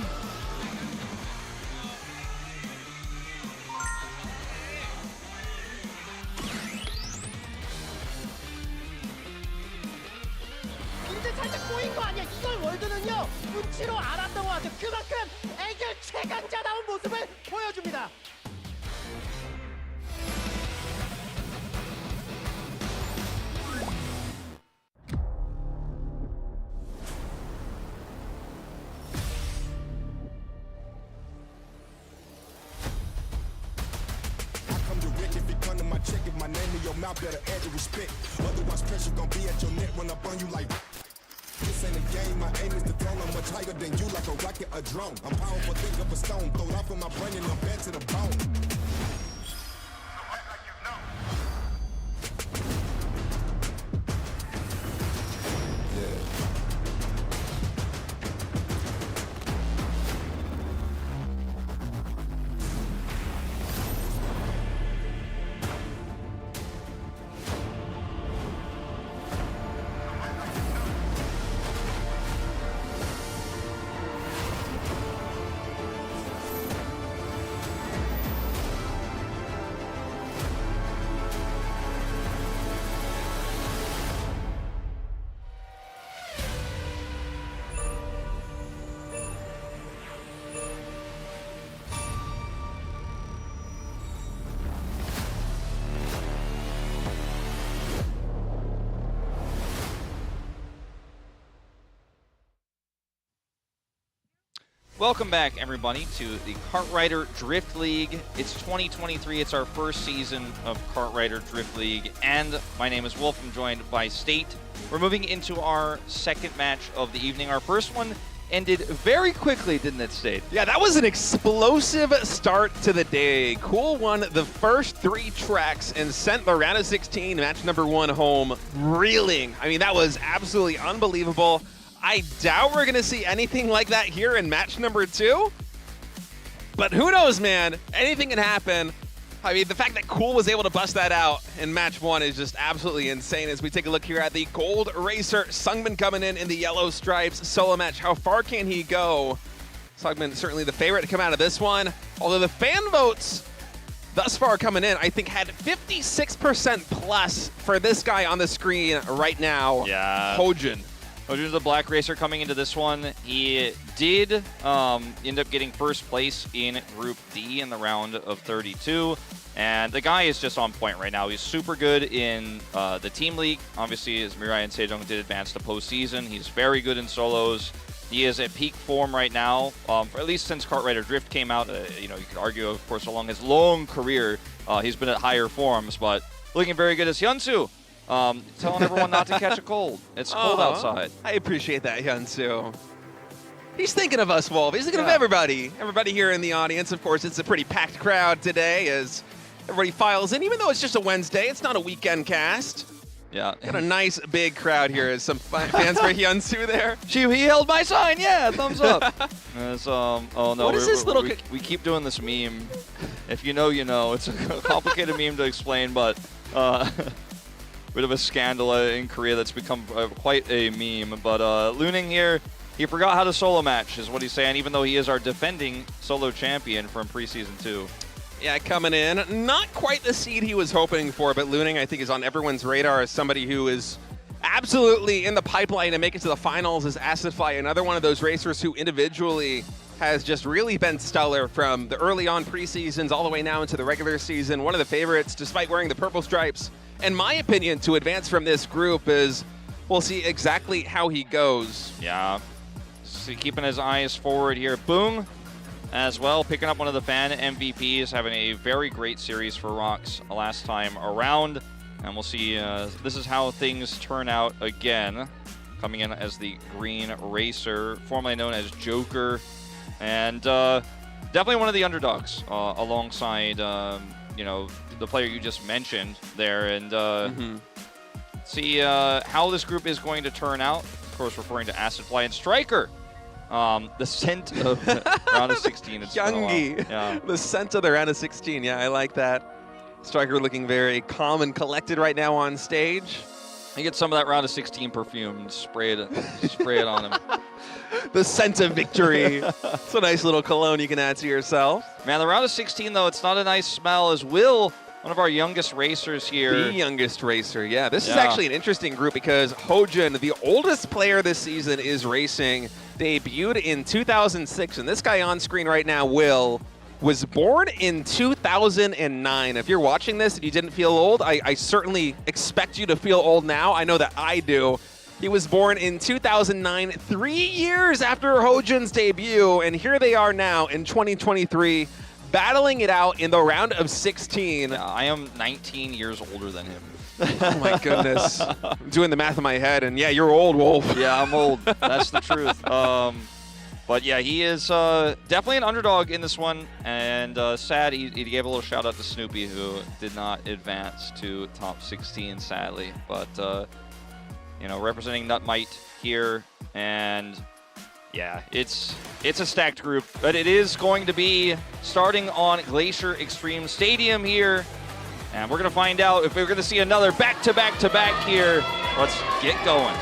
이제 살짝 꼬인 거 아니야. 이걸 월드는요 눈치로 알았던 것 같아요. 그만큼 애결 최강자다운 모습을 보여줍니다. I come direct if you come to my check. If my name in your mouth, better add the respect. Otherwise, pressure gon' be at your neck when I burn you like. This ain't a game, my aim is the throne. I'm much higher than you, like a rocket, a drone. I'm powerful, think of a stone. Throw it off with my brain and I'm bad to the bone. Welcome back, everybody, to the Kartrider Drift League. It's 2023. It's our first season of Kartrider Drift League, and my name is Wolf. I'm joined by State. We're moving into our second match of the evening. Our first one ended very quickly, didn't it, State? Yeah, that was an explosive start to the day. Cool won the first 3 tracks and sent the round of 16 match number 1 home reeling. I mean, that was absolutely unbelievable. I doubt we're going to see anything like that here in match number 2. But who knows, man? Anything can happen. I mean, the fact that Cool was able to bust that out in match 1 is just absolutely insane. As we take a look here at the Gold Racer, SUNGBIN coming in the yellow stripes solo match. How far can he go? SUNGBIN certainly the favorite to come out of this one. Although the fan votes thus far coming in, I think had 56% plus for this guy on the screen right now. Yeah. HoJun. HoJun's the black racer coming into this one. He did end up getting first place in Group D in the round of 32. And the guy is just on point right now. He's super good in the team league. Obviously, as Mirai and Sejong did advance to postseason, he's very good in solos. He is at peak form right now, for at least since Kartrider Drift came out. You know, you could argue, of course, along his long career, he's been at higher forms, but looking very good as HyunSu. Telling everyone not to catch a cold. It's cold outside. I appreciate that, HyunSu. He's thinking of us, Wolf. He's thinking of everybody. Everybody here in the audience. Of course, it's a pretty packed crowd today as everybody files in. Even though it's just a Wednesday, it's not a weekend cast. Yeah. Got a nice big crowd here. As some fans for HyunSu there. He held my sign. Yeah, thumbs up. Oh no. What is this little? We keep doing this meme. If you know, you know. It's a complicated meme to explain, but bit of a scandal in Korea that's become quite a meme. But Luning here, he forgot how to solo match, is what he's saying. Even though he is our defending solo champion from preseason 2. Yeah, coming in. Not quite the seed he was hoping for, but Luning, I think, is on everyone's radar as somebody who is absolutely in the pipeline to make it to the finals as AcidFly, another one of those racers who individually has just really been stellar from the early on preseasons all the way now into the regular season. One of the favorites, despite wearing the purple stripes. In my opinion, to advance from this group is, we'll see exactly how he goes. Yeah. So keeping his eyes forward here. BBoong as well, picking up one of the fan MVPs, having a very great series for Rocks last time around. And we'll see, this is how things turn out again. Coming in as the green racer, formerly known as Joker. And definitely one of the underdogs alongside, you know, the player you just mentioned there. And see how this group is going to turn out. Of course, referring to AcidFly and Striker. The scent of round of 16. It's Youngie. Yeah. The scent of the round of 16. Yeah, I like that. Striker looking very calm and collected right now on stage. You get some of that round of 16 perfume and spray it on him. The scent of victory. It's a nice little cologne you can add to yourself. Man, the round of 16, though, it's not a nice smell as Will, one of our youngest racers here. The youngest racer, yeah. This is actually an interesting group because HoJun, the oldest player this season, is racing. Debuted in 2006, and this guy on screen right now, Will, was born in 2009. If you're watching this and you didn't feel old, I certainly expect you to feel old now. I know that I do. He was born in 2009, 3 years after HoJun's debut, and here they are now in 2023, battling it out in the round of 16. Yeah, I am 19 years older than him. Oh my goodness. I'm doing the math in my head, and yeah, you're old, Wolf. Yeah, I'm old. That's the truth. But yeah, he is definitely an underdog in this one, and sad he gave a little shout out to Snoopy, who did not advance to top 16, sadly. But you know, representing Nutmite here, and yeah, it's a stacked group, but it is going to be starting on Glacier Extreme Stadium here. And we're going to find out if we're going to see another back-to-back-to-back here. Let's get going.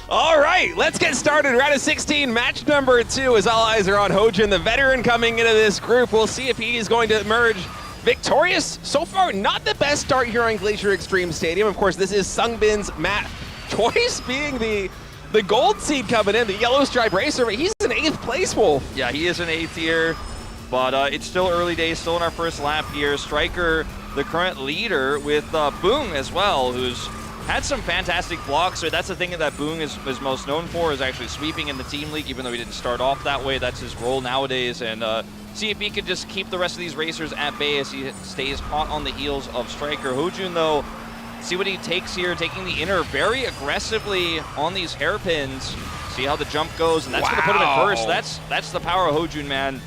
All right, let's get started. Round of 16, match number 2, as all eyes are on HoJun, the veteran coming into this group. We'll see if he is going to emerge victorious. So far, not the best start here on Glacier Extreme Stadium. Of course, this is SUNGBIN's Matt Choice being the gold seed coming in, the yellow stripe racer, but he's in 8th place, Wolf. Yeah, he is in 8th here, but it's still early days, still in our first lap here. Striker, the current leader, with BBoong as well, who's had some fantastic blocks. So that's the thing that BBoong is most known for, is actually sweeping in the team league, even though he didn't start off that way. That's his role nowadays, and see if he can just keep the rest of these racers at bay as he stays hot on the heels of Striker. HoJun, though, see what he takes here, taking the inner very aggressively on these hairpins. See how the jump goes, and that's going to put him in first. That's the power of HoJun, man.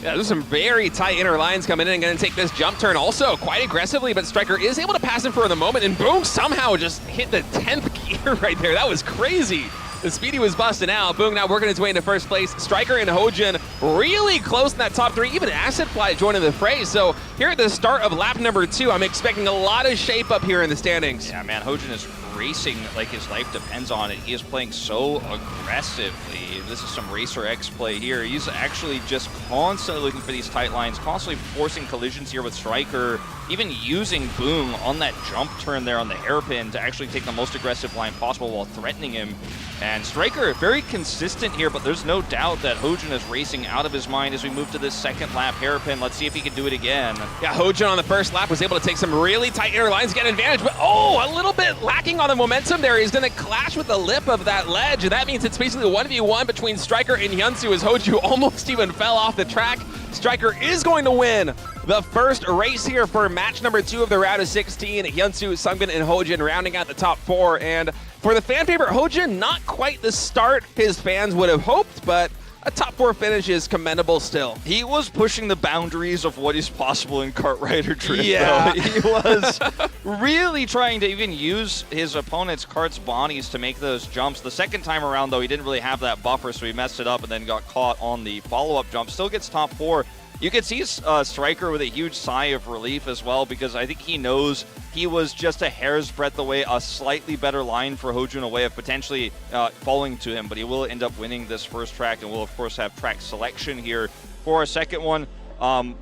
Yeah, there's some very tight inner lines coming in and going to take this jump turn also quite aggressively, but Striker is able to pass him for the moment, and BBoong somehow just hit the 10th gear right there. That was crazy. The speedy was busting out. BBoong now working his way into first place. Striker and HoJun really close in that top 3. Even AcidFly joining the fray. So here at the start of lap number 2, I'm expecting a lot of shape up here in the standings. Yeah, man, HoJun is racing like his life depends on it. He is playing so aggressively. This is some Racer X play here. He's actually just constantly looking for these tight lines, constantly forcing collisions here with Striker, even using BBoong on that jump turn there on the hairpin to actually take the most aggressive line possible while threatening him. And Striker, very consistent here, but there's no doubt that HoJun is racing out of his mind as we move to this second lap hairpin. Let's see if he can do it again. Yeah, HoJun on the first lap was able to take some really tight inner lines, get an advantage, but oh, a little bit lacking on the momentum there. He's going to clash with the lip of that ledge, and that means it's basically a 1v1 between Striker and HyunSu as HoJun almost even fell off the track. Striker is going to win the first race here for match number 2 of the round of 16. HyunSu, SUNGBIN, and HoJun rounding out the top 4. And for the fan favorite HoJun, not quite the start his fans would have hoped, but a top 4 finish is commendable still. He was pushing the boundaries of what is possible in kart rider drift. Yeah. Though. He was really trying to even use his opponent's kart's bodies to make those jumps. The second time around, though, he didn't really have that buffer, so he messed it up and then got caught on the follow-up jump. Still gets top 4. You could see Striker with a huge sigh of relief as well, because I think he knows he was just a hair's breadth away, a slightly better line for HoJun away of potentially falling to him, but he will end up winning this first track, and we'll, of course, have track selection here for our second one.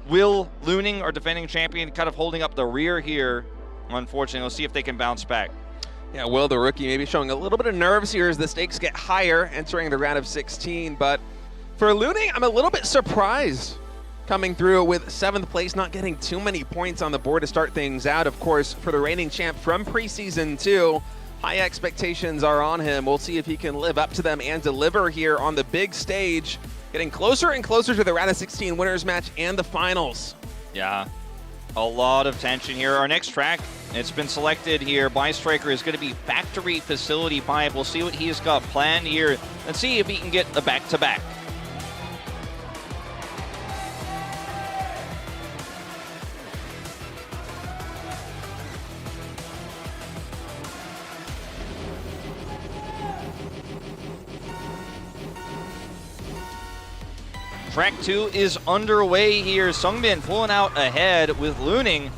Will Luning, our defending champion, kind of holding up the rear here, unfortunately. We'll see if they can bounce back. Yeah, Will, the rookie, maybe showing a little bit of nerves here as the stakes get higher entering the round of 16, but for Luning, I'm a little bit surprised. Coming through with 7th place, not getting too many points on the board to start things out. Of course, for the reigning champ from preseason 2, high expectations are on him. We'll see if he can live up to them and deliver here on the big stage. Getting closer and closer to the round of 16 winners match and the finals. Yeah, a lot of tension here. Our next track, it's been selected here by Striker, is going to be Factory Facility 5. We'll see what he's got planned here and see if he can get the back-to-back. Track 2 is underway here. SUNGBIN pulling out ahead with Luning.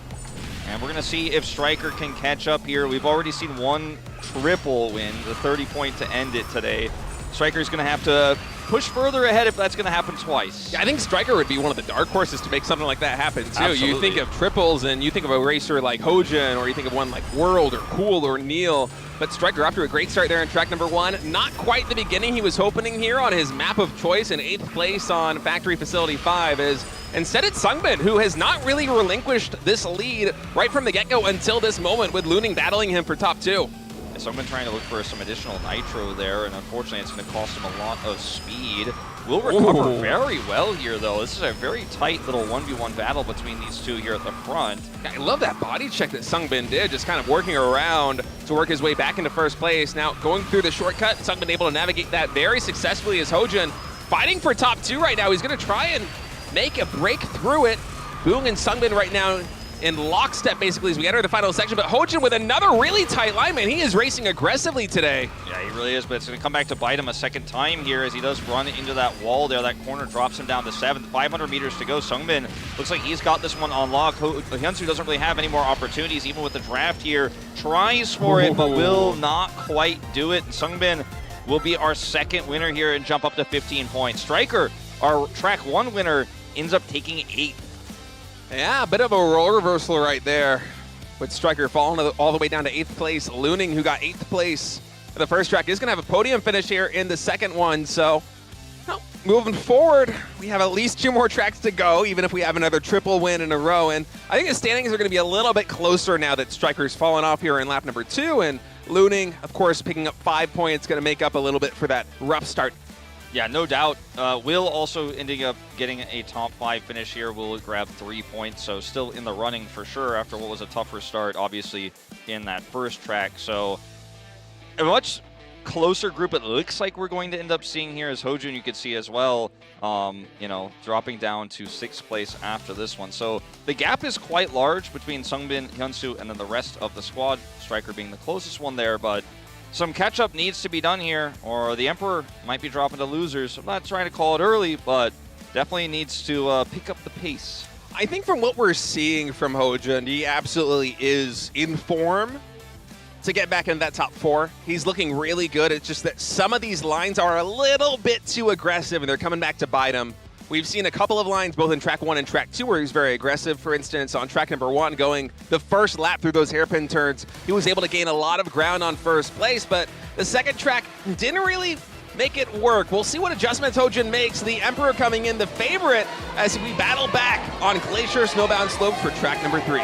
And we're going to see if Striker can catch up here. We've already seen one triple win, the 30-point to end it today. Striker's going to have to push further ahead if that's going to happen twice. Yeah, I think Striker would be one of the dark horses to make something like that happen, too. Absolutely. You think of triples, and you think of a racer like HoJun, or you think of one like World or Cool or NEAL. But Striker off to a great start there in track number 1. Not quite the beginning he was hoping here on his map of choice in 8th place on Factory Facility 5 is instead it's SUNGBIN, who has not really relinquished this lead right from the get-go until this moment, with Luning battling him for top 2. So I'm trying to look for some additional nitro there, and unfortunately it's going to cost him a lot of speed. Will recover very well here, though. This is a very tight little 1v1 battle between these two here at the front. I love that body check that SUNGBIN did, just kind of working around to work his way back into first place. Now, going through the shortcut, SUNGBIN able to navigate that very successfully as HoJun fighting for top 2 right now. He's going to try and make a break through it. BBoong and SUNGBIN right now in lockstep, basically, as we enter the final section. But HoJun with another really tight line, man. He is racing aggressively today. Yeah, he really is, but it's going to come back to bite him a second time here as he does run into that wall there. That corner drops him down to 7th. 500 meters to go. SUNGBIN looks like he's got this one on lock. HyunSu doesn't really have any more opportunities, even with the draft here. Tries for it, but will not quite do it. And SUNGBIN will be our second winner here and jump up to 15 points. Striker, our track 1 winner, ends up taking 8th. Yeah, a bit of a role reversal right there, with Striker falling all the way down to 8th place. Luning, who got 8th place for the first track, is going to have a podium finish here in the second one. So, well, moving forward, we have at least 2 more tracks to go, even if we have another triple win in a row. And I think the standings are going to be a little bit closer now that Striker's fallen off here in lap number 2. And Luning, of course, picking up 5 points, going to make up a little bit for that rough start. Yeah, no doubt. Will also ending up getting a top 5 finish here. Will grab 3 points, so still in the running for sure after what was a tougher start, obviously, in that first track. So a much closer group it looks like we're going to end up seeing here as HoJun, you could see as well. you know, dropping down to 6th place after this one. So the gap is quite large between SUNGBIN, HyunSu, and then the rest of the squad, Striker being the closest one there, but some catch-up needs to be done here, or the Emperor might be dropping to losers. I'm not trying to call it early, but definitely needs to pick up the pace. I think from what we're seeing from HoJun, he absolutely is in form to get back into that top 4. He's looking really good. It's just that some of these lines are a little bit too aggressive, and they're coming back to bite him. We've seen a couple of lines, both in track 1 and track 2, where he's very aggressive. For instance, on track number 1, going the first lap through those hairpin turns, he was able to gain a lot of ground on first place, but the second track didn't really make it work. We'll see what adjustments HoJun makes. The Emperor coming in the favorite as we battle back on Glacier Snowbound Slopes for track number 3.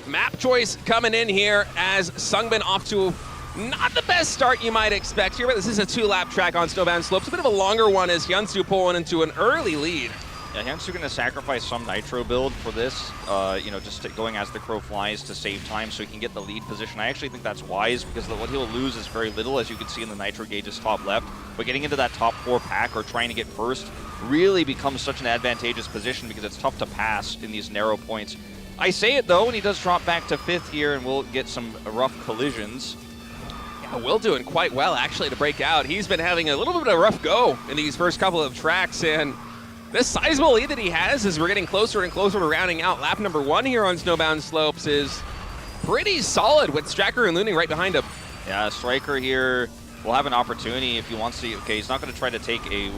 Map choice coming in here as SUNGBIN off to not the best start you might expect here, but this is a 2-lap track on Snowbound Slopes. A bit of a longer one as HyunSu pulling into an early lead. Yeah, HyunSu going to sacrifice some Nitro build for this, you know, just going as the crow flies to save time so he can get the lead position. I actually think that's wise because what he'll lose is very little, as you can see in the Nitro gauges top left. But getting into that top 4 pack or trying to get first really becomes such an advantageous position because it's tough to pass in these narrow points. I say it though, and he does drop back to 5th here, and we'll get some rough collisions. Yeah, Will doing quite well actually to break out. He's been having a little bit of a rough go in these first couple of tracks, and this sizable lead that he has as we're getting closer and closer to rounding out lap number 1 here on Snowbound Slopes is pretty solid with Striker and Luning right behind him. Yeah, Striker here will have an opportunity if he wants to. Okay, he's not going to try to take a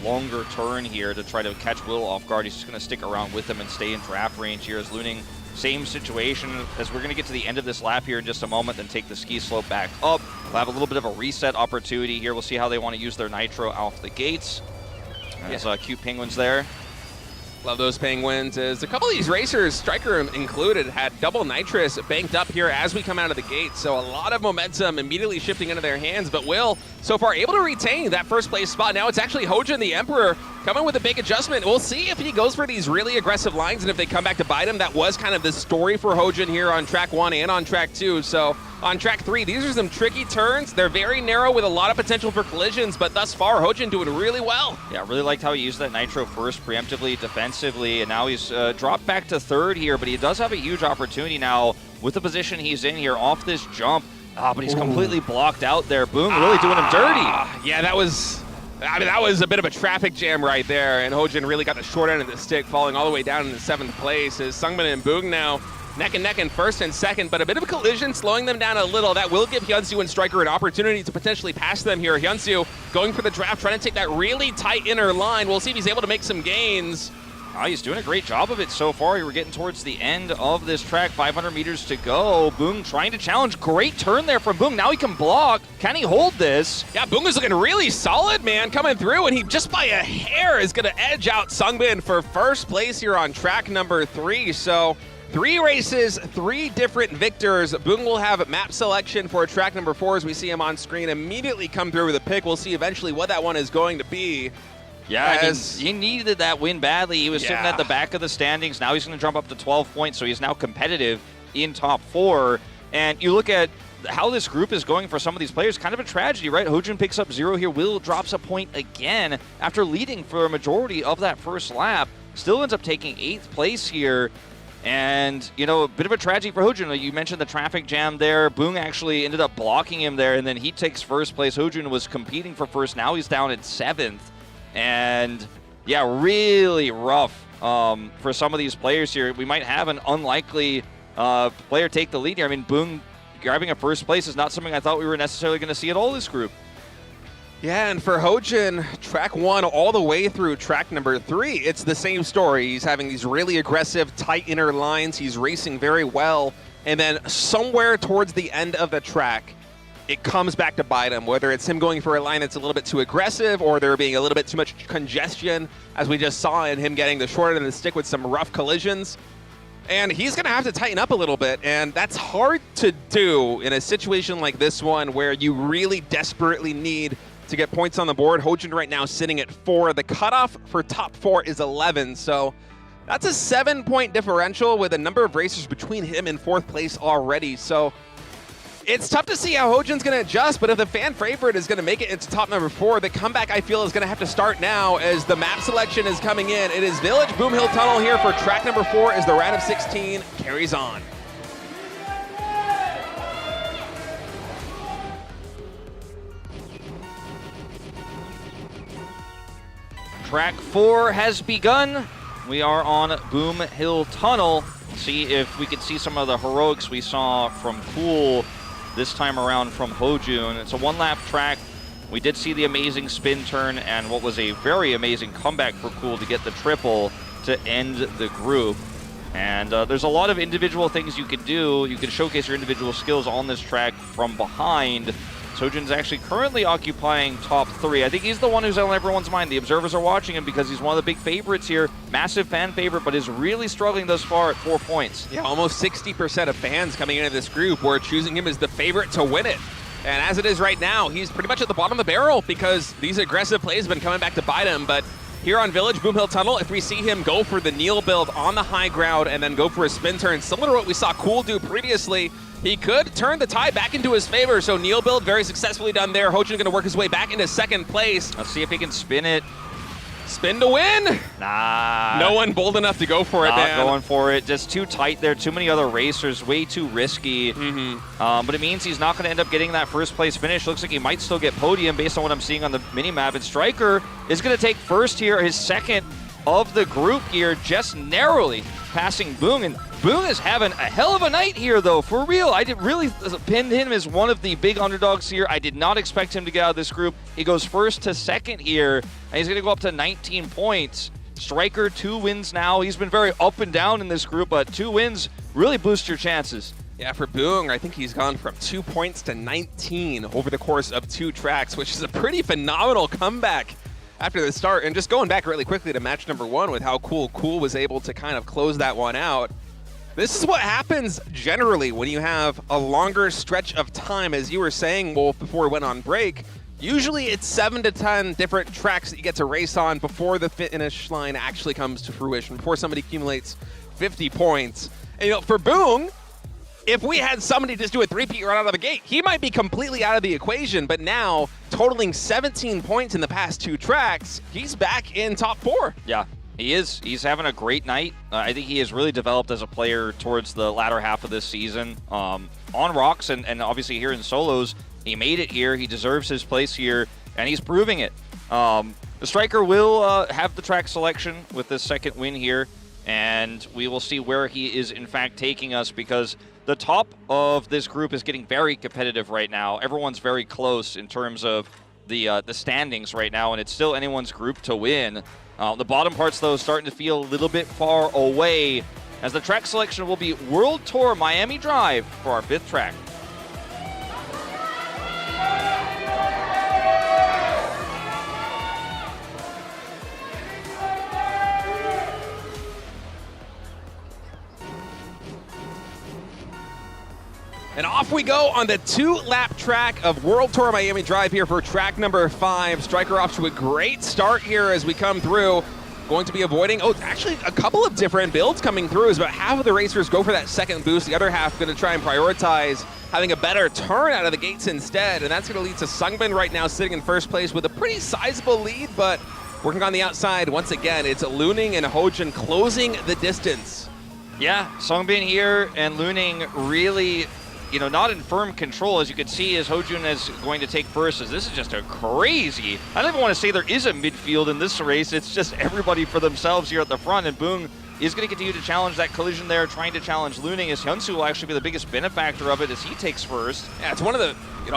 longer turn here to try to catch Will off guard. He's just going to stick around with him and stay in draft range here as Luning. Same situation as we're going to get to the end of this lap here in just a moment, then take the ski slope back up. We'll have a little bit of a reset opportunity here. We'll see how they want to use their Nitro off the gates. There's cute penguins there. Love those penguins. As a couple of these racers, Striker included, had double nitrous banked up here as we come out of the gate. So a lot of momentum immediately shifting into their hands. But Will, so far, able to retain that first place spot. Now it's actually HoJun, the Emperor, coming with a big adjustment. We'll see if he goes for these really aggressive lines and if they come back to bite him. That was kind of the story for HoJun here on track 1 and on track 2. So on track 3, these are some tricky turns. They're very narrow with a lot of potential for collisions, but thus far, HoJun doing really well. Yeah, really liked how he used that Nitro first preemptively, defensively, and now he's dropped back to 3rd here, but he does have a huge opportunity now with the position he's in here off this jump. But he's completely blocked out there. BBoong really doing him dirty. Yeah, that was a bit of a traffic jam right there, and HoJun really got the short end of the stick, falling all the way down in the 7th place. As SUNGBIN and BBoong now neck and neck in 1st and 2nd, but a bit of a collision slowing them down a little. That will give HyunSu and Striker an opportunity to potentially pass them here. HyunSu going for the draft, trying to take that really tight inner line. We'll see if he's able to make some gains. Oh, he's doing a great job of it so far. We're getting towards the end of this track, 500 meters to go. BBoong trying to challenge. Great turn there from BBoong. Now he can block. Can he hold this? Yeah, BBoong is looking really solid, man, coming through, and he just by a hair is going to edge out SUNGBIN for 1st place here on track number 3. So 3 races, 3 different victors. BBoong will have map selection for track number 4 as we see him on screen immediately come through with a pick. We'll see eventually what that one is going to be. Yeah, I mean, he needed that win badly. He was sitting at the back of the standings. Now he's going to jump up to 12 points, so he's now competitive in top 4. And you look at how this group is going for some of these players, kind of a tragedy, right? HoJun picks up 0 here. Will drops a point again after leading for a majority of that first lap. Still ends up taking 8th place here. And, you know, a bit of a tragedy for HoJun. You mentioned the traffic jam there. BBoong actually ended up blocking him there, and then he takes 1st place. HoJun was competing for 1st. Now he's down at 7th. And, yeah, really rough for some of these players here. We might have an unlikely player take the lead here. I mean, BBoong grabbing a 1st place is not something I thought we were necessarily going to see at all this group. Yeah, and for HoJun, track 1 all the way through track number 3, it's the same story. He's having these really aggressive, tight inner lines. He's racing very well. And then somewhere towards the end of the track, it comes back to bite him, whether it's him going for a line that's a little bit too aggressive or there being a little bit too much congestion, as we just saw in him getting the short end of the stick with some rough collisions. And he's going to have to tighten up a little bit, and that's hard to do in a situation like this one where you really desperately need to get points on the board. HoJun right now sitting at 4. The cutoff for top 4 is 11, so That's a 7-point differential with a number of racers between him and 4th place already. So it's tough to see how HoJun's going to adjust, but if the fan favorite is going to make it into top number 4, the comeback, I feel, is going to have to start now as the map selection is coming in. It is Village Boom Hill Tunnel here for track number 4 as the round of 16 carries on. Track 4 has begun. We are on Boom Hill Tunnel. See if we could see some of the heroics we saw from Cool this time around from HoJun. It's a 1-lap track. We did see the amazing spin turn and what was a very amazing comeback for Cool to get the triple to end the group. And there's a lot of individual things you can do. You can showcase your individual skills on this track from behind. HoJun's actually currently occupying top 3. I think he's the one who's on everyone's mind. The observers are watching him because he's one of the big favorites here. Massive fan favorite, but is really struggling thus far at 4 points. Yeah, almost 60% of fans coming into this group were choosing him as the favorite to win it. And as it is right now, he's pretty much at the bottom of the barrel because these aggressive plays have been coming back to bite him. But here on Village Boom Hill Tunnel, if we see him go for the NEAL build on the high ground and then go for a spin turn, similar to what we saw Cool do previously, he could turn the tie back into his favor. So NEAL build very successfully done there. HoJun going to work his way back into 2nd place. Let's see if he can spin it. Spin to win. Nah. No one bold enough to go for it, man. Not going for it. Just too tight there. Too many other racers. Way too risky. But it means he's not going to end up getting that 1st place finish. Looks like he might still get podium based on what I'm seeing on the mini-map. And Striker is going to take 1st here, his 2nd of the group here, just narrowly passing Boong. And Boong is having a hell of a night here, though, for real. I did really pinned him as one of the big underdogs here. I did not expect him to get out of this group. He goes 1st to 2nd here, and he's going to go up to 19 points. Striker, 2 wins now. He's been very up and down in this group, but 2 wins really boost your chances. Yeah, for Boong, I think he's gone from 2 points to 19 over the course of 2 tracks, which is a pretty phenomenal comeback after the start. And just going back really quickly to match number 1 with how Cool was able to kind of close that one out. This is what happens generally when you have a longer stretch of time, as you were saying, Wolf, before we went on break. Usually it's 7 to 10 different tracks that you get to race on before the finish line actually comes to fruition, before somebody accumulates 50 points. And, you know, for Boong, if we had somebody just do a 3-peat right out of the gate, he might be completely out of the equation. But now, totaling 17 points in the past 2 tracks, he's back in top 4. Yeah. He is. He's having a great night. I think he has really developed as a player towards the latter half of this season. On Rocks and obviously here in solos, he made it here. He deserves his place here, and he's proving it. The Striker will have the track selection with this 2nd win here, and we will see where he is in fact taking us, because the top of this group is getting very competitive right now. Everyone's very close in terms of the standings right now, and it's still anyone's group to win. The bottom parts, though, starting to feel a little bit far away, as the track selection will be World Tour Miami Drive for our 5th track. And off we go on the 2-lap track of World Tour Miami Drive here for track number 5. Striker off to a great start here as we come through. Going to be avoiding, actually a couple of different builds coming through, as about half of the racers go for that 2nd boost. The other half going to try and prioritize having a better turn out of the gates instead. And that's going to lead to SUNGBIN right now sitting in 1st place with a pretty sizable lead, but working on the outside once again. It's Luning and HoJun closing the distance. Yeah, SUNGBIN here and Luning really, you know, not in firm control, as you can see, as HoJun is going to take 1st. As this is just a crazy, I don't even want to say there is a midfield in this race. It's just everybody for themselves here at the front, and Boong is going to continue to challenge that collision there, trying to challenge Luning, as HyunSu will actually be the biggest benefactor of it as he takes 1st. Yeah, it's one of the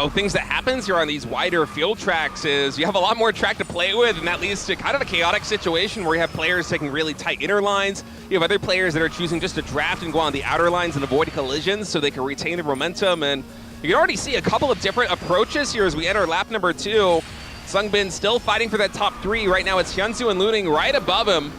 things that happens here on these wider field tracks is you have a lot more track to play with, and that leads to kind of a chaotic situation where you have players taking really tight inner lines. You have other players that are choosing just to draft and go on the outer lines and avoid collisions so they can retain the momentum. And you can already see a couple of different approaches here as we enter lap number 2. SUNGBIN still fighting for that top 3. Right now it's HyunSu and Luning right above him.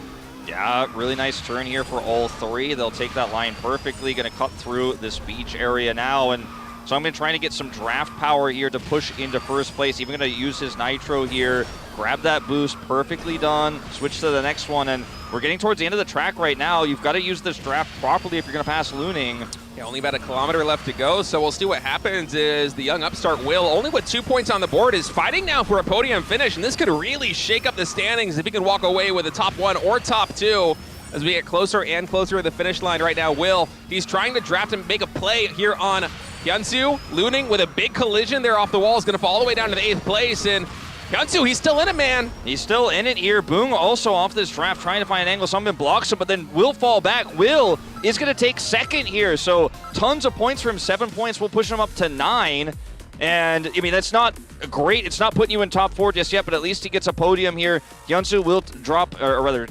Yeah, really nice turn here for all 3. They'll take that line perfectly. Going to cut through this beach area now, and SUNGBIN trying to get some draft power here to push into 1st place. Even going to use his nitro here grab that boost, perfectly done, switch to the next one, and we're getting towards the end of the track right now. You've got to use this draft properly if you're going to pass Luning. Yeah, only about a kilometer left to go, so we'll see what happens. Is the young upstart Will, only with 2 points on the board, is fighting now for a podium finish, and this could really shake up the standings if he can walk away with a top 1 or top 2 as we get closer and closer to the finish line right now. Will, he's trying to draft and make a play here on HyunSu. Luning with a big collision there off the wall is going to fall all the way down to the 8th place, and HyunSu, he's still in it, man. He's still in it here. BBoong also off this draft, trying to find an angle. SUNGBIN blocks him, but then Will fall back. Will is going to take second here, so tons of points from 7 points will push him up to 9. And, I mean, that's not great. It's not putting you in top 4 just yet, but at least he gets a podium here. HyunSu will drop, or rather,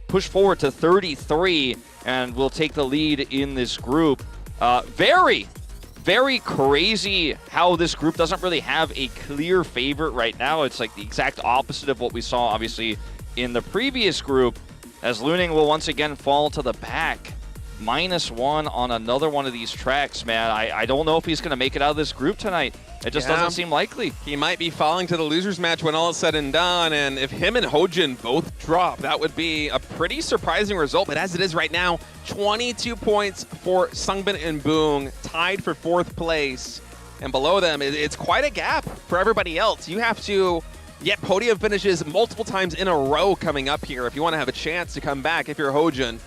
push forward to 33 and will take the lead in this group. Very crazy how this group doesn't really have a clear favorite right now. It's like the exact opposite of what we saw, obviously, in the previous group, as Luning will once again fall to the back. -1 on another one of these tracks, man. I don't know if he's going to make it out of this group tonight. It just doesn't seem likely. He might be falling to the losers match when all is said and done, and if him and HoJun both drop, that would be a pretty surprising result. But as it is right now, 22 points for SUNGBIN and BBoong, tied for 4th place. And below them, it's quite a gap for everybody else. You have to get podium finishes multiple times in a row coming up here if you want to have a chance to come back if you're HoJun.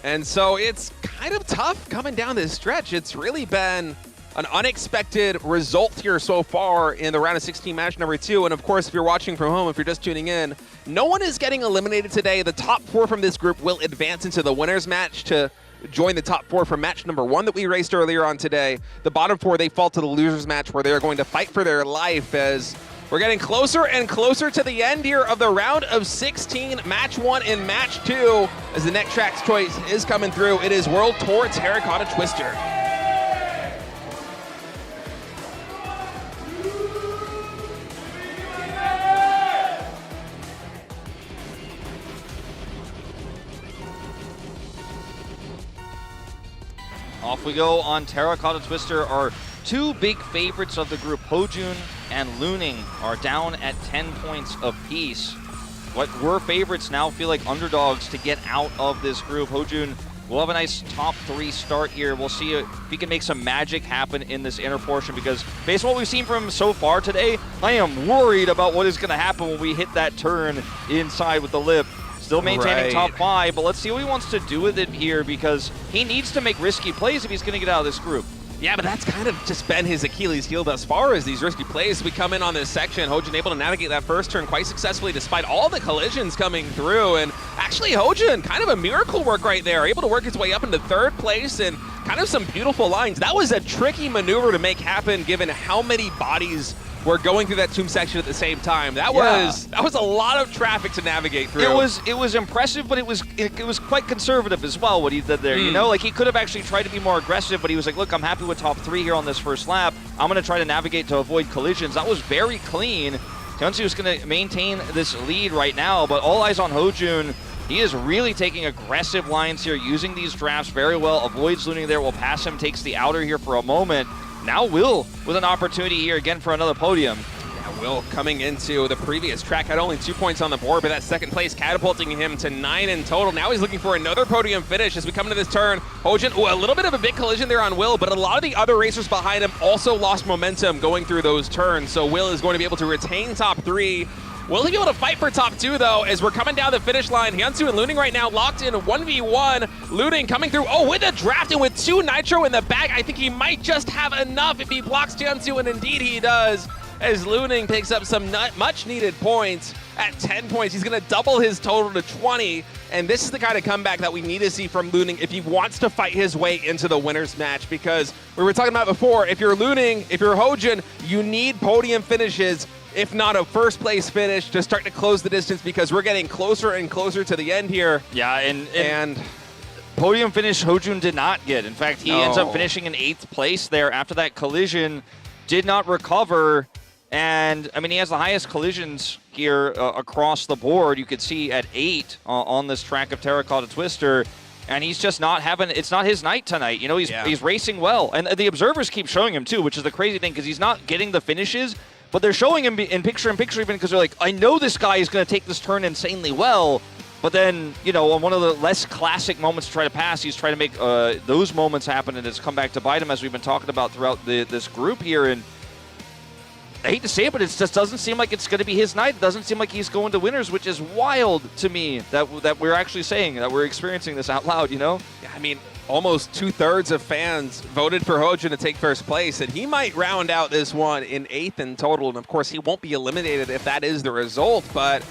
And so it's kind of tough coming down this stretch. It's really been an unexpected result here so far in the round of 16 match number 2. And of course, if you're watching from home, if you're just tuning in, no one is getting eliminated today. The top 4 from this group will advance into the winners match to join the top 4 from match number 1 that we raced earlier on today. The bottom 4, they fall to the losers match where they are going to fight for their life as we're getting closer and closer to the end here of the round of 16, match 1 and match 2, as the next track's choice is coming through. It is World Tour Terracotta Twister. Off we go on Terracotta Twister. Our 2 big favorites of the group, HoJun and Luning, are down at 10 points apiece. What were favorites now feel like underdogs to get out of this group. HoJun will have a nice top 3 start here. We'll see if he can make some magic happen in this inner portion, because based on what we've seen from him so far today, I am worried about what is going to happen when we hit that turn inside with the lip. Still maintaining top 5, but let's see what he wants to do with it here, because he needs to make risky plays if he's going to get out of this group. Yeah, but that's kind of just been his Achilles heel thus far, as these risky plays. We come in on this section, HoJun able to navigate that first turn quite successfully despite all the collisions coming through. And actually, HoJun, kind of a miracle work right there, able to work his way up into 3rd place and kind of some beautiful lines. That was a tricky maneuver to make happen given how many bodies were going through that tomb section at the same time. That was a lot of traffic to navigate through. It was impressive, but it was quite conservative as well, what he did there. You know, like he could have actually tried to be more aggressive, but he was like, look, I'm happy with top 3 here on this first lap. I'm going to try to navigate to avoid collisions. That was very clean. HyunSu is going to maintain this lead right now, but all eyes on HoJun. He is really taking aggressive lines here, using these drafts very well, avoids Luning there, will pass him, takes the outer here for a moment. Now Will with an opportunity here again for another podium. Yeah, Will coming into the previous track had only 2 points on the board, but that 2nd place catapulting him to 9 in total. Now he's looking for another podium finish as we come into this turn. HoJun, a little bit of a big collision there on Will, but a lot of the other racers behind him also lost momentum going through those turns. So Will is going to be able to retain top 3. Will he be able to fight for top 2, though, as we're coming down the finish line? HyunSu and Luning right now locked in 1v1. Luning coming through, with a draft and with 2 nitro in the bag. I think he might just have enough if he blocks HyunSu, and indeed he does, as Luning picks up some much-needed points. At 10 points, he's going to double his total to 20, and this is the kind of comeback that we need to see from Luning if he wants to fight his way into the winner's match, because we were talking about before, if you're Luning, if you're HoJun, you need podium finishes, if not a 1st place finish, to start to close the distance, because we're getting closer and closer to the end here. Yeah, and podium finish HoJun did not get. In fact, he ends up finishing in 8th place there after that collision, did not recover. And, I mean, he has the highest collisions here across the board. You could see at 8 on this track of Terracotta Twister. And he's just not having, it's not his night tonight. You know, he's racing well. And the observers keep showing him, too, which is the crazy thing, because he's not getting the finishes, but they're showing him in picture-in-picture even because they're like, I know this guy is going to take this turn insanely well, but then, you know, on one of the less classic moments to try to pass, he's trying to make those moments happen, and it's come back to bite him, as we've been talking about throughout this group here. And I hate to say it, but it just doesn't seem like it's going to be his night. It doesn't seem like he's going to winners, which is wild to me that we're actually saying, that we're experiencing this out loud, you know? Yeah, I mean, almost 2/3 of fans voted for HoJun to take first place, and he might round out this one in 8th in total. And of course, he won't be eliminated if that is the result, but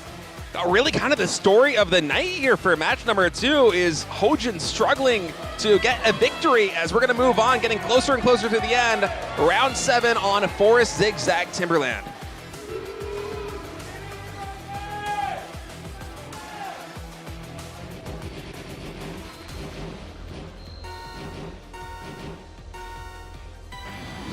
really kind of the story of the night here for match number 2 is HoJun struggling to get a victory as we're going to move on, getting closer and closer to the end. Round 7 on Forest Zigzag Timberland.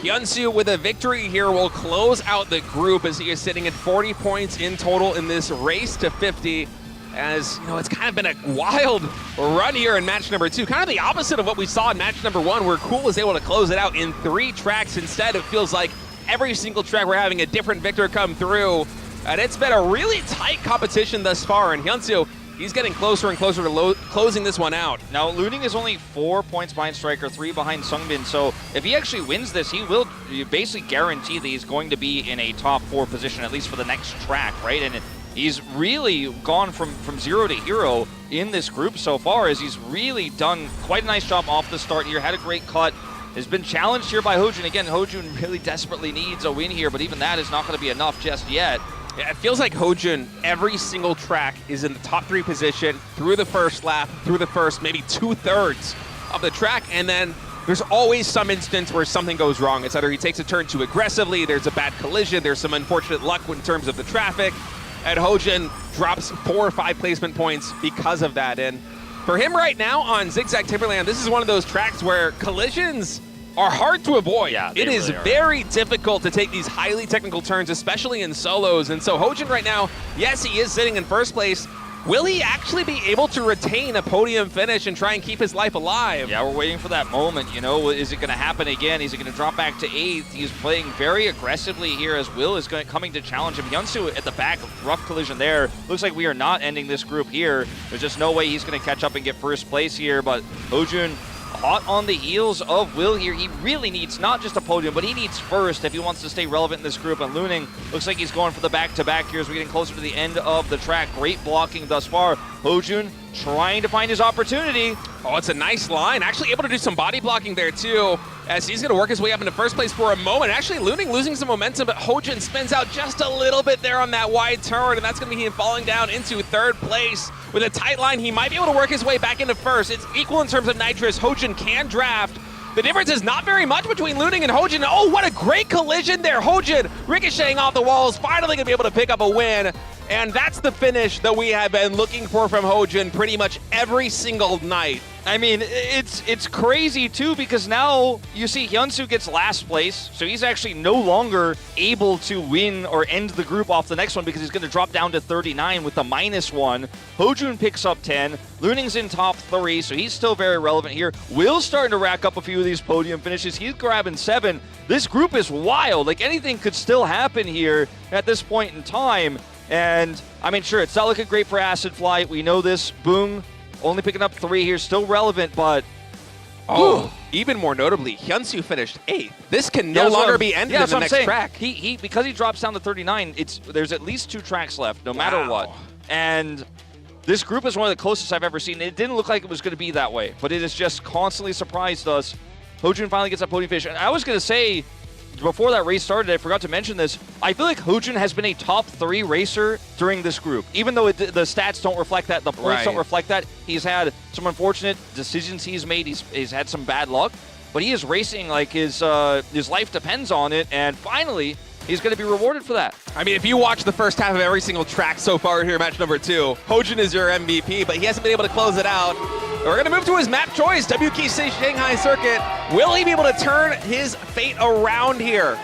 HyunSu with a victory here will close out the group as he is sitting at 40 points in total in this race to 50. As, you know, it's kind of been a wild run here in match number 2. Kind of the opposite of what we saw in match number 1, where Cool was able to close it out in 3 tracks. Instead, it feels like every single track we're having a different victor come through. And it's been a really tight competition thus far. And HyunSu, he's getting closer and closer to closing this one out. Now, Luning is only 4 points behind Striker, 3 behind SUNGBIN. So if he actually wins this, he will basically guarantee that he's going to be in a top 4 position, at least for the next track, right? And he's really gone from 0 to hero in this group so far, as he's really done quite a nice job off the start here. Had a great cut. Has been challenged here by HoJun. Again, HoJun really desperately needs a win here, but even that is not going to be enough just yet. Yeah, it feels like HoJun, every single track is in the top 3 position through the first lap, through the first maybe 2/3 of the track, and then there's always some instance where something goes wrong. It's either he takes a turn too aggressively, there's a bad collision, there's some unfortunate luck in terms of the traffic, and HoJun drops 4 or 5 placement points because of that. And for him right now on Zigzag Timberland, this is one of those tracks where collisions are hard to avoid. Yeah, it is really are. very difficult to take these highly technical turns, especially in solos. And so HoJun right now, yes, he is sitting in first place. Will he actually be able to retain a podium finish and try and keep his life alive? Yeah, we're waiting for that moment, you know. Is it going to happen again? Is it going to drop back to 8th? He's playing very aggressively here as Will is coming to challenge him. HyunSu at the back, rough collision there. Looks like we are not ending this group here. There's just no way he's going to catch up and get first place here, but HoJun hot on the heels of Will here. He really needs not just a podium, but he needs first if he wants to stay relevant in this group. And Luning looks like he's going for the back-to-back here as we're getting closer to the end of the track. Great blocking thus far. HoJun trying to find his opportunity. Oh, it's a nice line. Actually able to do some body blocking there too, as he's going to work his way up into first place for a moment. Actually, Luning losing some momentum, but HoJun spins out just a little bit there on that wide turn, and that's going to be him falling down into 3rd place. With a tight line, he might be able to work his way back into first. It's equal in terms of nitrous. HoJun can draft. The difference is not very much between Luning and HoJun. Oh, what a great collision there. HoJun ricocheting off the walls, finally going to be able to pick up a win. And that's the finish that we have been looking for from HoJun pretty much every single night. I mean, it's crazy too, because now you see HyunSu gets last place, so he's actually no longer able to win or end the group off the next one because he's going to drop down to 39 with the -1. HoJun picks up 10. Luning's in top 3, so he's still very relevant here. Will's starting to rack up a few of these podium finishes. He's grabbing 7. This group is wild. Like, anything could still happen here at this point in time. And, I mean, sure, it's not looking great for AcidFly. We know this. BBoong only picking up 3 here, still relevant, but... Oh, even more notably, HyunSu finished 8th. This can no longer be ended in the next track. Because he drops down to 39, there's at least 2 tracks left, no matter what. And this group is one of the closest I've ever seen. It didn't look like it was going to be that way, but it has just constantly surprised us. HoJun finally gets that podium finish. And I was going to say, before that race started, I forgot to mention this, I feel like HoJun has been a top 3 racer during this group. Even though the stats don't reflect that, the points don't reflect that, he's had some unfortunate decisions he's made, he's had some bad luck, but he is racing like his life depends on it, and finally, he's going to be rewarded for that. I mean, if you watch the first half of every single track so far here, match number 2, HoJun is your MVP, but he hasn't been able to close it out. We're going to move to his map choice, WKC Shanghai Circuit. Will he be able to turn his fate around here?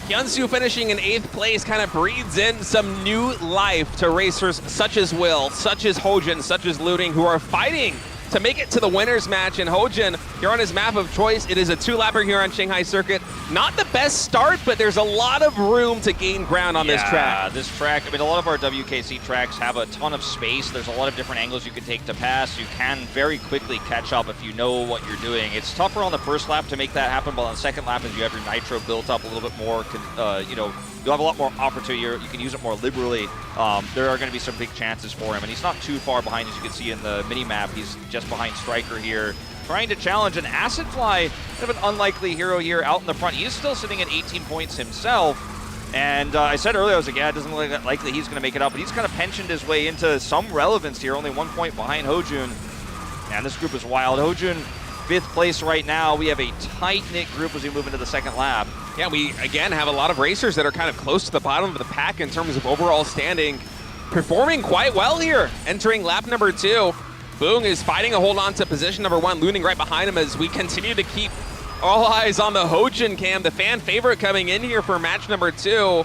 HyunSu finishing in 8th place kind of breathes in some new life to racers such as Will, such as HoJun, such as Luning, who are fighting to make it to the winners match. And HoJun, here on his map of choice, it is a 2-lapper here on Shanghai Circuit. Not the best start, but there's a lot of room to gain ground on this track. Yeah, this track, I mean, a lot of our WKC tracks have a ton of space. There's a lot of different angles you can take to pass. You can very quickly catch up if you know what you're doing. It's tougher on the first lap to make that happen, but on the second lap, as you have your nitro built up a little bit more, you know, you'll have a lot more opportunity. You can use it more liberally. There are going to be some big chances for him, and he's not too far behind, as you can see in the mini-map. He's just behind Striker here, trying to challenge an AcidFly, kind of an unlikely hero here out in the front. He is still sitting at 18 points himself, and I said earlier, I was like, yeah, it doesn't look likely he's going to make it up, but he's kind of pensioned his way into some relevance here, only 1 point behind HoJun. And this group is wild. HoJun, 5th place right now. We have a tight-knit group as we move into the second lap. Yeah, we, again, have a lot of racers that are kind of close to the bottom of the pack in terms of overall standing. Performing quite well here, entering lap number 2. BBoong is fighting a hold on to position number 1, Luning right behind him as we continue to keep all eyes on the HoJun cam, the fan favorite coming in here for match number 2,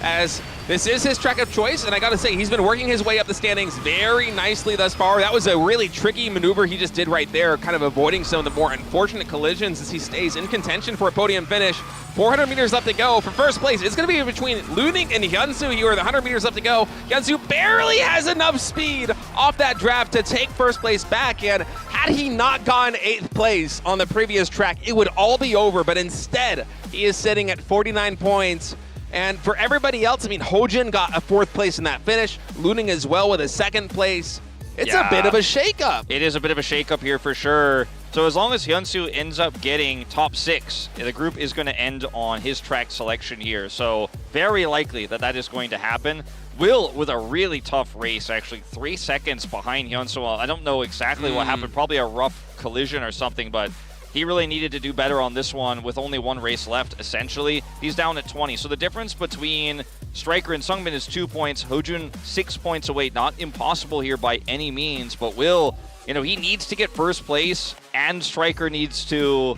as this is his track of choice, and I gotta say, he's been working his way up the standings very nicely thus far. That was a really tricky maneuver he just did right there, kind of avoiding some of the more unfortunate collisions as he stays in contention for a podium finish. 400 meters left to go for first place. It's going to be between Luning and HyunSu here with 100 meters left to go. HyunSu barely has enough speed off that draft to take first place back, and had he not gone 8th place on the previous track, it would all be over, but instead, he is sitting at 49 points. And for everybody else, I mean, HoJun got a 4th place in that finish, Luning as well with a 2nd place. It's a bit of a shakeup. It is a bit of a shakeup here for sure. So as long as HyunSu ends up getting top 6, the group is going to end on his track selection here. So very likely that that is going to happen. Will, with a really tough race, actually 3 seconds behind HyunSu. I don't know exactly what happened, probably a rough collision or something, but he really needed to do better on this one with only 1 race left, essentially. He's down at 20. So the difference between Striker and SUNGBIN is 2 points. HoJun 6 points away. Not impossible here by any means, but Will, you know, he needs to get first place, and Striker needs to,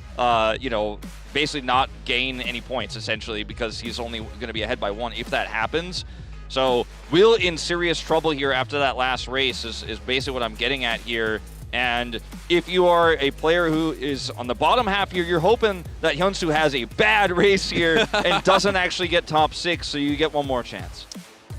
you know, basically not gain any points, essentially, because he's only going to be ahead by 1 if that happens. So Will in serious trouble here after that last race is basically what I'm getting at here. And if you are a player who is on the bottom half here, you're hoping that HyunSu has a bad race here and doesn't actually get top 6, so you get one more chance.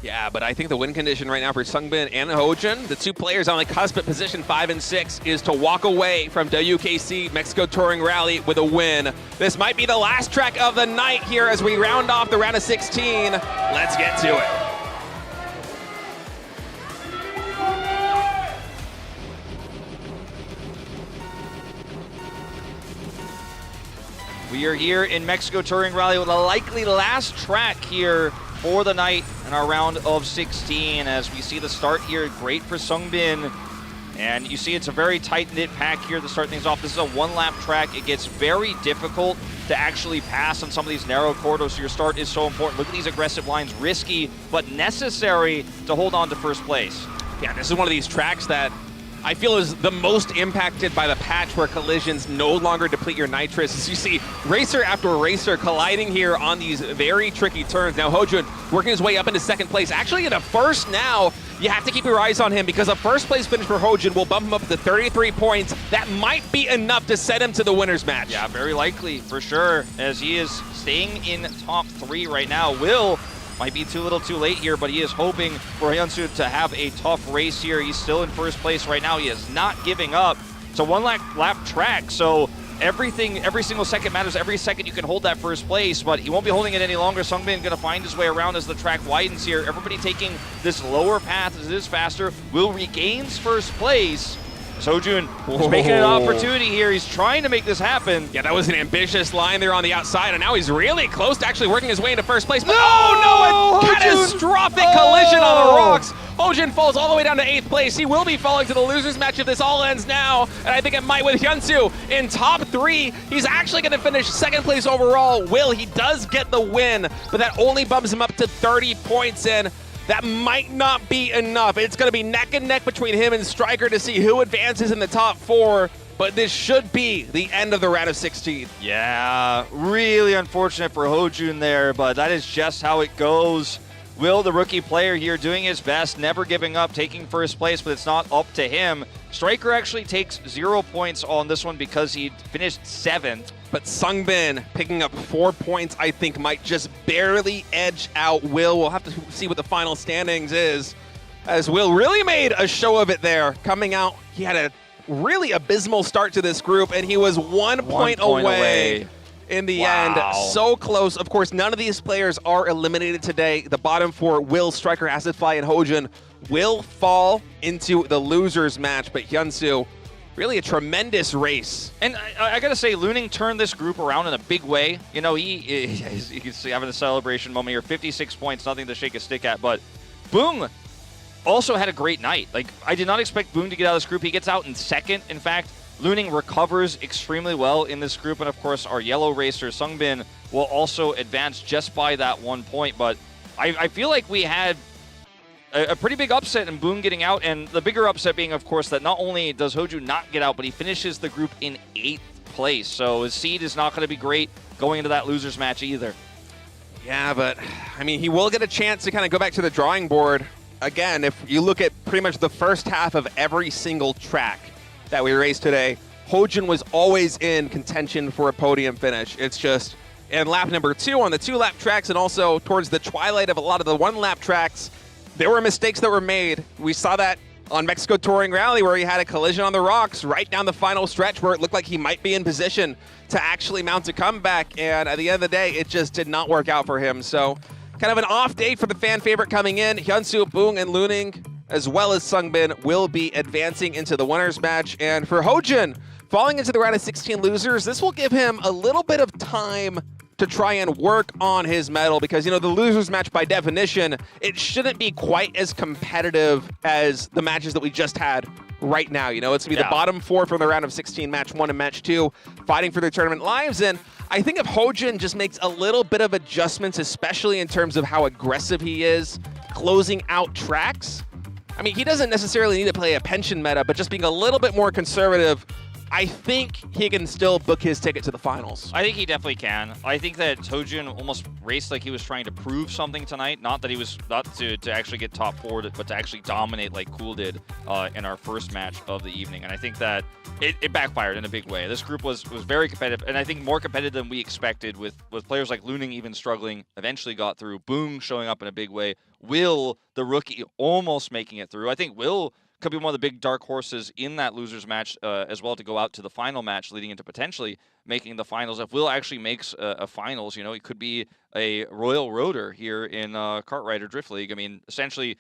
Yeah, but I think the win condition right now for SUNGBIN and HoJun, the 2 players on the cusp at position 5 and 6, is to walk away from WKC Mexico Touring Rally with a win. This might be the last track of the night here as we round off the round of 16. Let's get to it. We are here in Mexico Touring Rally with a likely last track here for the night in our round of 16. As we see the start here, great for SUNGBIN. And you see it's a very tight-knit pack here to start things off. This is a 1-lap track. It gets very difficult to actually pass on some of these narrow corridors, so your start is so important. Look at these aggressive lines, risky, but necessary to hold on to first place. Yeah, this is one of these tracks that I feel is the most impacted by the patch where collisions no longer deplete your nitrous. As you see racer after racer colliding here on these very tricky turns. Now HoJun working his way up into 2nd place. Actually in a first now, you have to keep your eyes on him because a first place finish for HoJun will bump him up to 33 points. That might be enough to set him to the winner's match. Yeah, very likely for sure, as he is staying in top 3 right now. Will might be too little too late here, but he is hoping for HyunSu to have a tough race here. He's still in first place right now. He is not giving up. It's a 1-lap track, so every single second matters. Every second you can hold that first place, but he won't be holding it any longer. SUNGBIN going to find his way around as the track widens here. Everybody taking this lower path as it is faster. Will regains first place. HoJun is making an opportunity here. He's trying to make this happen. Yeah, that was an ambitious line there on the outside, and now he's really close to actually working his way into first place. But oh no, a catastrophic collision on the rocks. HoJun falls all the way down to 8th place. He will be falling to the losers match if this all ends now, and I think it might with HyunSu in top 3. He's actually going to finish 2nd place overall. Will, he does get the win, but that only bumps him up to 30 points in. That might not be enough. It's going to be neck and neck between him and Striker to see who advances in the top 4, but this should be the end of the round of 16. Yeah, really unfortunate for HoJun there, but that is just how it goes. Will, the rookie player here, doing his best, never giving up, taking first place, but it's not up to him. Striker actually takes 0 points on this one because he finished 7th. But SUNGBIN picking up 4 points, I think, might just barely edge out Will. We'll have to see what the final standings is, as Will really made a show of it there. Coming out, he had a really abysmal start to this group, and he was 1 point away in the end. So close. Of course, none of these players are eliminated today. The bottom 4, Will, Striker, AcidFly, and HoJun, will fall into the losers match, but HyunSu, really a tremendous race. And I gotta say, Luning turned this group around in a big way. You know, he's having a celebration moment here. 56 points, nothing to shake a stick at. But BBoong also had a great night. Like, I did not expect BBoong to get out of this group. He gets out in 2nd. In fact, Luning recovers extremely well in this group. And of course, our yellow racer, SUNGBIN, will also advance just by that 1 point. But I feel like we had a pretty big upset in BBoong getting out, and the bigger upset being, of course, that not only does HoJun not get out, but he finishes the group in 8th place. So his seed is not going to be great going into that losers match either. Yeah, but, I mean, he will get a chance to kind of go back to the drawing board. Again, if you look at pretty much the first half of every single track that we raced today, HoJun was always in contention for a podium finish. It's just, in lap number 2 on the 2-lap tracks, and also towards the twilight of a lot of the 1-lap tracks, there were mistakes that were made. We saw that on Mexico Touring Rally, where he had a collision on the rocks right down the final stretch, where it looked like he might be in position to actually mount a comeback. And at the end of the day, it just did not work out for him. So kind of an off day for the fan favorite coming in. HyunSu, BBoong, and Luning, as well as SUNGBIN, will be advancing into the winners match. And for HoJun, falling into the round of 16 losers, this will give him a little bit of time to try and work on his medal, because, you know, the losers match, by definition, it shouldn't be quite as competitive as the matches that we just had right now. You know, it's going to be the bottom 4 from the round of 16, match 1 and match 2, fighting for their tournament lives. And I think if HoJun just makes a little bit of adjustments, especially in terms of how aggressive he is closing out tracks, I mean, he doesn't necessarily need to play a pension meta, but just being a little bit more conservative, I think he can still book his ticket to the finals. I think he definitely can. I think that HoJun almost raced like he was trying to prove something tonight. Not that he was, not to actually get top 4, but to actually dominate like Cool did in our first match of the evening. And I think that it backfired in a big way. This group was very competitive, and I think more competitive than we expected, with players like Luning even struggling, eventually got through. BBoong showing up in a big way. Will, the rookie, almost making it through. I think Will could be one of the big dark horses in that losers match as well, to go out to the final match, leading into potentially making the finals. If Will actually makes a finals, you know, it could be a Royal Roader here in Kart Rider Drift League. I mean, essentially,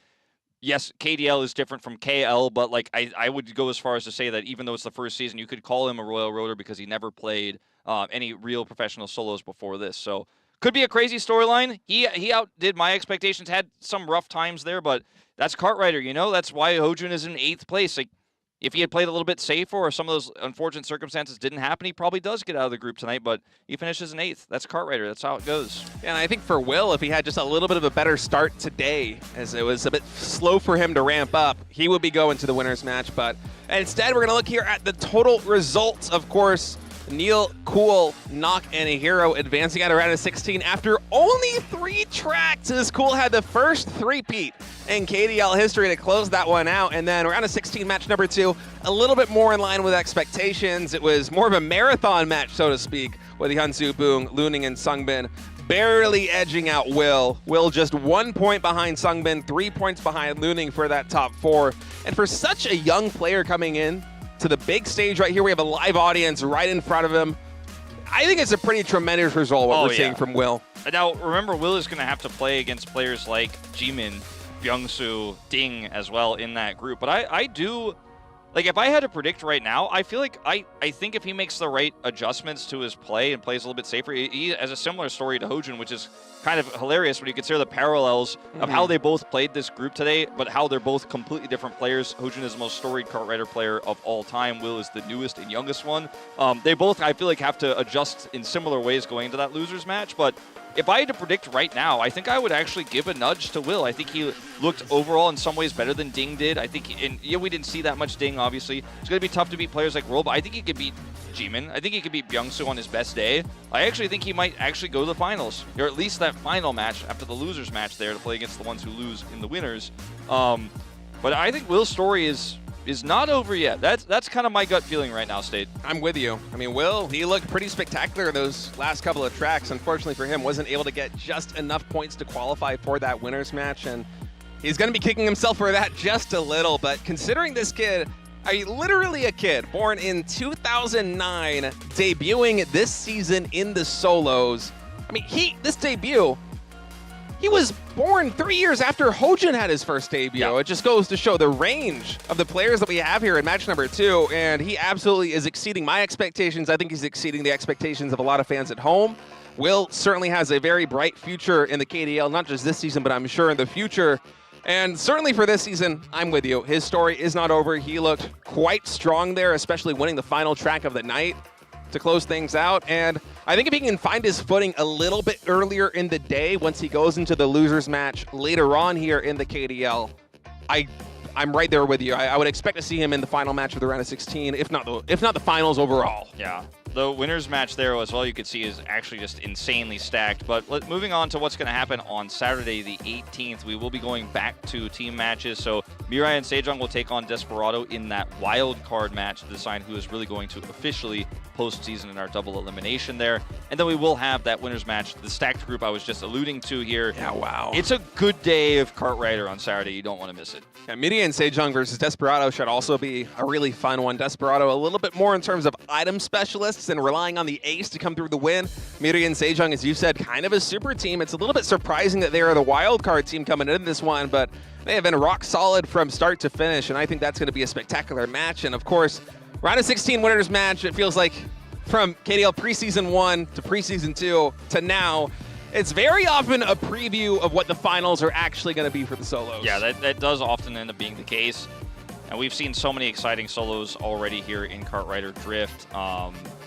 yes, KDL is different from KL, but like I would go as far as to say that even though it's the first season, you could call him a Royal Roader because he never played any real professional solos before this. So could be a crazy storyline. He outdid my expectations, had some rough times there, but that's Kart Rider, you know? That's why HoJun is in 8th place. Like, if he had played a little bit safer, or some of those unfortunate circumstances didn't happen, he probably does get out of the group tonight, but he finishes in 8th. That's Kart Rider. That's how it goes. Yeah, and I think for Will, if he had just a little bit of a better start today, as it was a bit slow for him to ramp up, he would be going to the winner's match. But instead, we're going to look here at the total results. Of course, NEAL, Cool, Knock, and a Hero advancing out of round of 16 after only 3 tracks, as Cool had the first three-peat in KDL history to close that one out. And then round of 16, match number 2, a little bit more in line with expectations. It was more of a marathon match, so to speak, with HyunSu, BBoong, Luning, and SUNGBIN barely edging out Will. Will just 1 point behind SUNGBIN, 3 points behind Luning for that top 4. And for such a young player coming in to the big stage right here, we have a live audience right in front of him. I think it's a pretty tremendous result what we're seeing from Will. Now, remember, Will is going to have to play against players like JiMin, ByungSu, DDING as well in that group. But I do, like, if I had to predict right now, I feel like I think if he makes the right adjustments to his play and plays a little bit safer, he has a similar story to HoJun, which is kind of hilarious when you consider the parallels of how they both played this group today, but how they're both completely different players. HoJun is the most storied Kart Rider player of all time. Will is the newest and youngest one. They both, I feel like, have to adjust in similar ways going into that losers match, but if I had to predict right now, I think I would actually give a nudge to Will. I think he looked overall in some ways better than Ding did. I think, we didn't see that much Ding, obviously. It's going to be tough to beat players like Roll, but I think he could beat JiMin. I think he could beat ByungSu on his best day. I actually think he might actually go to the finals, or at least that final match after the losers match there to play against the ones who lose in the winners. But I think Will's story is not over yet. That's kind of my gut feeling right now, State. I'm with you. I mean, Will, he looked pretty spectacular those last couple of tracks. Unfortunately for him, wasn't able to get just enough points to qualify for that winners match, and he's going to be kicking himself for that just a little. But considering this kid, literally a kid born in 2009, debuting this season in the solos. I mean, this debut, he was born 3 years after HoJun had his first debut. Yeah. It just goes to show the range of the players that we have here in match number 2, and he absolutely is exceeding my expectations. I think he's exceeding the expectations of a lot of fans at home. Will certainly has a very bright future in the KDL, not just this season, but I'm sure in the future. And certainly for this season, I'm with you. His story is not over. He looked quite strong there, especially winning the final track of the night to close things out. And I think if he can find his footing a little bit earlier in the day, once he goes into the losers match later on here in the KDL, I'm right there with you. I would expect to see him in the final match of the round of 16, if not the finals overall. Yeah. The winners match there as well, you could see, is actually just insanely stacked. But moving on to what's going to happen on Saturday the 18th, we will be going back to team matches. So Mirai and Sejong will take on Desperado in that wild card match to decide who is really going to officially postseason in our double elimination there. And then we will have that winners match, the stacked group I was just alluding to here. Yeah, wow. It's a good day of Kart Rider on Saturday. You don't want to miss it. Yeah, Mirai and Sejong versus Desperado should also be a really fun one. Desperado a little bit more in terms of item specialists and relying on the ace to come through the win. Mirai and Sejong, as you said, kind of a super team. It's a little bit surprising that they are the wild card team coming in this one, but they have been rock solid from start to finish, and I think that's going to be a spectacular match. And of course, round of 16 winners match, it feels like from KDL preseason 1 to preseason 2 to now, it's very often a preview of what the finals are actually going to be for the solos. Yeah, that does often end up being the case. And we've seen so many exciting solos already here in Kart Rider Drift.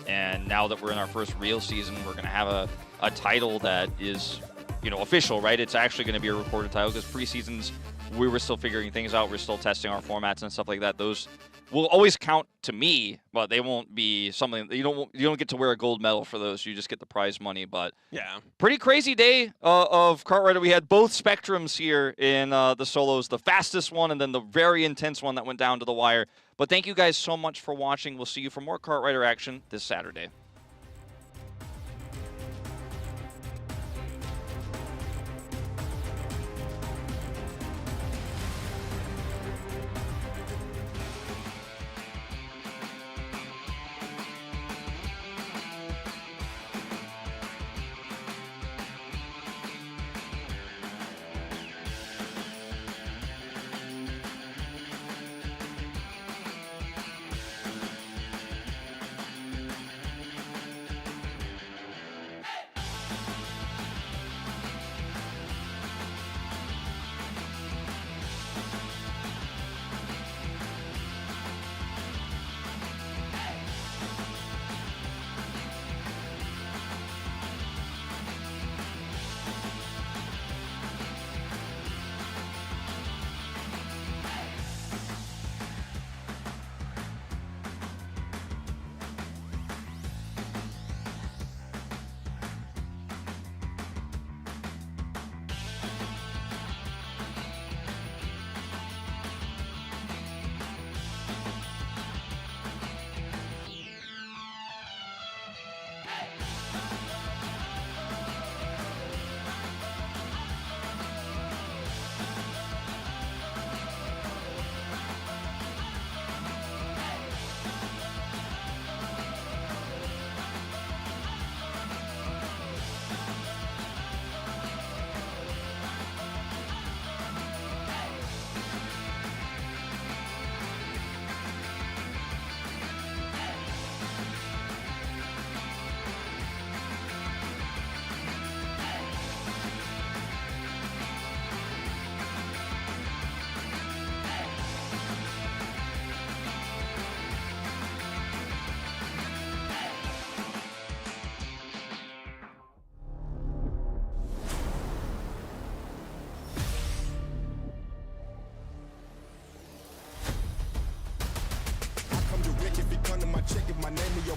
And now that we're in our first real season, we're going to have a title that is, official, right? It's actually going to be a recorded title, because preseasons, we were still figuring things out. We're still testing our formats and stuff like that. Those will always count to me, but they won't be something you don't get to wear a gold medal for those. You just get the prize money. But yeah, pretty crazy day of Kart Rider. We had both spectrums here in the solos, the fastest one and then the very intense one that went down to the wire. But thank you guys so much for watching. We'll see you for more Kart Rider action this Saturday.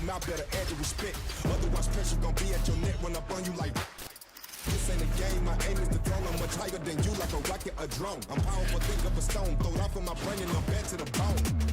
mouth, better add the respect. Otherwise, pressure gon' be at your neck when I burn you like. This ain't a game, my aim is the throne. I'm much higher than you, like a rocket, a drone. I'm powerful, think of a stone. Throw it off of my brain and I'm bad to the bone.